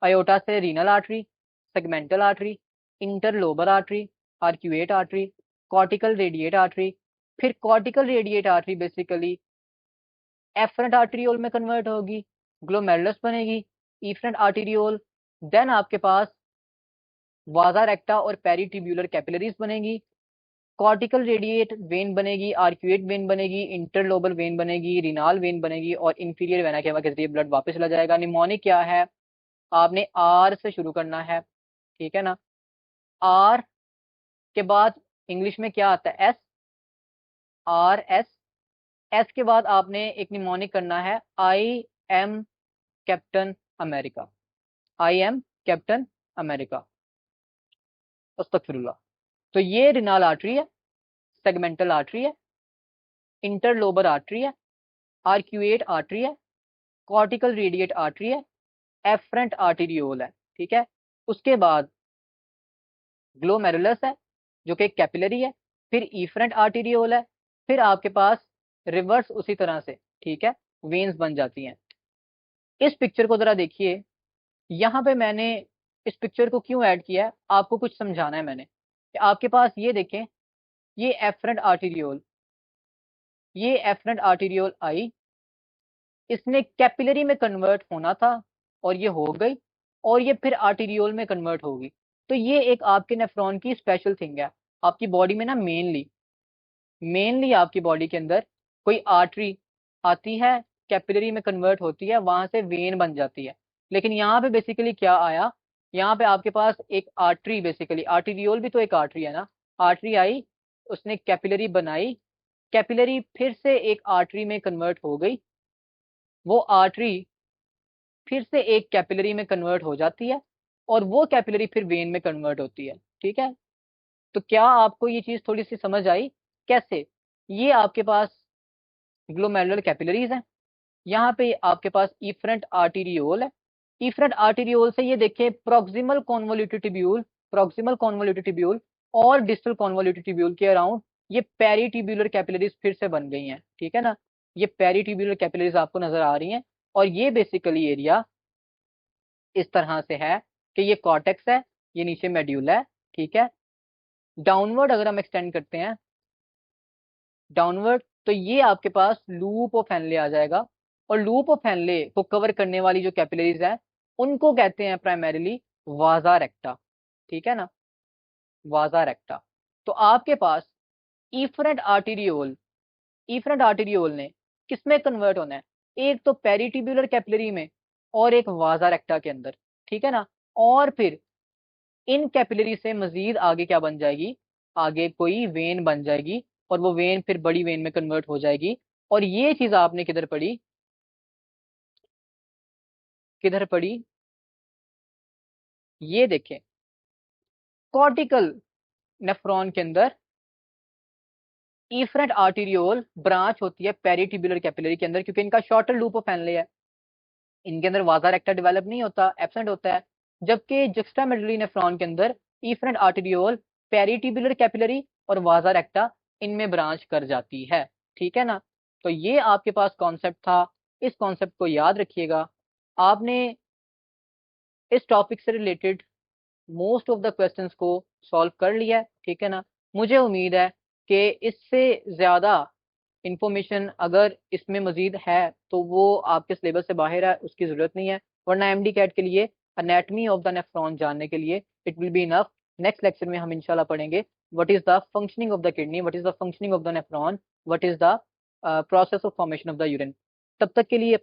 अयोटा से renal artery, segmental artery, interlobar artery, arcuate artery, cortical radiate artery. फिर cortical radiate artery basically afferent arteriole में कन्वर्ट होगी, ग्लोमेरुलस बनेगी, इफरेंट आर्टरियोल, देन आपके पास वाजा रेक्टा और पेरिट्यूब्यूलर कैपिलरीज बनेगी, कॉर्टिकल रेडिएट वेन बनेगी, आर्क्यूएट वेन बनेगी, इंटरलोबर वेन बनेगी, रिनाल वेन बनेगी और इंफीरियर वेना केवा के जरिए ब्लड वापस चला जाएगा। निमोनिक क्या है, आपने आर से शुरू करना है, ठीक है ना। आर के बाद इंग्लिश में क्या आता है? S, R S. एस के बाद आपने एक निमोनिक करना है, I am Captain America, I am Captain America, अस्तगफिरुल्लाह। तो ये रिनाल आर्टरी है, सेगमेंटल आर्टरी है, इंटरलोबर आर्टरी है, आर्क्यूएट आर्टरी है, कॉर्टिकल रेडिएट आर्टरी है, एफरेंट आर्टीरियोल है। ठीक है। उसके बाद ग्लोमेरुलस है जो कि कैपिलरी है, फिर इफरेंट आर्टीरियोल है, फिर आपके पास रिवर्स उसी तरह से, ठीक है, वेन्स बन जाती हैं। इस पिक्चर को जरा देखिए, यहाँ पे मैंने इस पिक्चर को क्यों ऐड किया है, आपको कुछ समझाना है मैंने, कि आपके पास ये देखें, ये एफरेंट आर्टीरियोल, ये एफरेंट आर्टीरियोल आई, इसने कैपिलरी में कन्वर्ट होना था और ये हो गई, और ये फिर आर्टीरियोल में कन्वर्ट होगी। तो ये एक आपके नेफ्रॉन की स्पेशल थिंग है। आपकी बॉडी में ना मेनली आपकी बॉडी के अंदर कोई आर्टरी आती है, कैपिलरी में कन्वर्ट होती है, वहां से वेन बन जाती है। लेकिन यहाँ पे बेसिकली क्या आया, यहाँ पे आपके पास एक आर्टरी, बेसिकली आर्टीरियोल भी तो एक आर्टरी है ना, आर्टरी आई, उसने कैपिलरी बनाई, कैपिलरी फिर से एक आर्टरी में कन्वर्ट हो गई, वो आर्टरी फिर से एक कैपिलरी में कन्वर्ट हो जाती है, और वो कैपिलरी फिर वेन में कन्वर्ट होती है। ठीक है। तो क्या आपको ये चीज थोड़ी सी समझ आई? कैसे? ये आपके पास ग्लोमेरुलर कैपिलरीज हैं, यहाँ पे आपके पास इफरेंट आर्टीरियोल है, इफरेंट आर्टीरियोल से ये देखिए proximal convoluted tubule, proximal convoluted tubule और डिस्टल कॉन्वोल्यूटेड ट्यूब्यूल के अराउंड ये पेरिट्यूब्यूलर कैपिलरीज फिर से बन गई हैं। ठीक है ना, ये पेरिट्यूब्यूलर कैपिलरीज आपको नजर आ रही हैं, और ये बेसिकली एरिया इस तरह से है कि ये कॉर्टेक्स है, ये नीचे मेड्यूल है। ठीक है। डाउनवर्ड अगर हम एक्सटेंड करते हैं, डाउनवर्ड, तो ये आपके पास लूप ऑफ हेनले आ जाएगा, और लूप ऑफ हेनले को कवर करने वाली जो कैपिलरीज है उनको कहते हैं प्राइमरीली वाजा रेक्टा। ठीक है ना, वाजा रेक्टा। तो आपके पास इफरेंट आर्टीरियोल, इफरेंट आर्टीरियोल ने किसमें कन्वर्ट होना है? एक तो पेरिट्यूब्यूलर कैपिलरी में, और एक वाजा रेक्टा के अंदर। ठीक है ना। और फिर इन कैपिलरी से मजीद आगे क्या बन जाएगी, आगे कोई वेन बन जाएगी, और वो वेन फिर बड़ी वेन में कन्वर्ट हो जाएगी। और ये चीज आपने किधर पढ़ी, किधर पढ़ी, ये देखें कॉर्टिकल नेफ्रॉन के अंदर इफरेंट आर्टीरियोल ब्रांच होती है पेरिट्यूबुलर कैपिलरी के अंदर, क्योंकि इनका शॉर्टर लूप ऑफ एनले है, इनके अंदर वाजा रेक्टा डेवलप नहीं होता, एब्सेंट होता है। जबकि जुक्स्टामेडुलरी नेफ्रॉन के अंदर इफरेंट आर्टीरियोल पेरिट्यूबुलर कैपिलरी और वाजा रेक्टा इनमें ब्रांच कर जाती है। ठीक है ना। तो ये आपके पास कॉन्सेप्ट था, इस कॉन्सेप्ट को याद रखिएगा। आपने इस टॉपिक से related most of the questions को सॉल्व कर लिया है। ठीक है ना। मुझे उम्मीद है कि इससे ज्यादा इंफॉर्मेशन अगर इसमें मजीद है तो वो आपके सिलेबस से बाहर है, उसकी जरूरत नहीं है। वरना एमडी कैट के लिए एनाटॉमी ऑफ द नेफ्रॉन जानने के लिए it will be enough. Next lecture में हम इंशाल्लाह पढ़ेंगे what is the functioning of the kidney, what is the functioning of the nephron, what is the process of formation of the urine. तब तक के लिए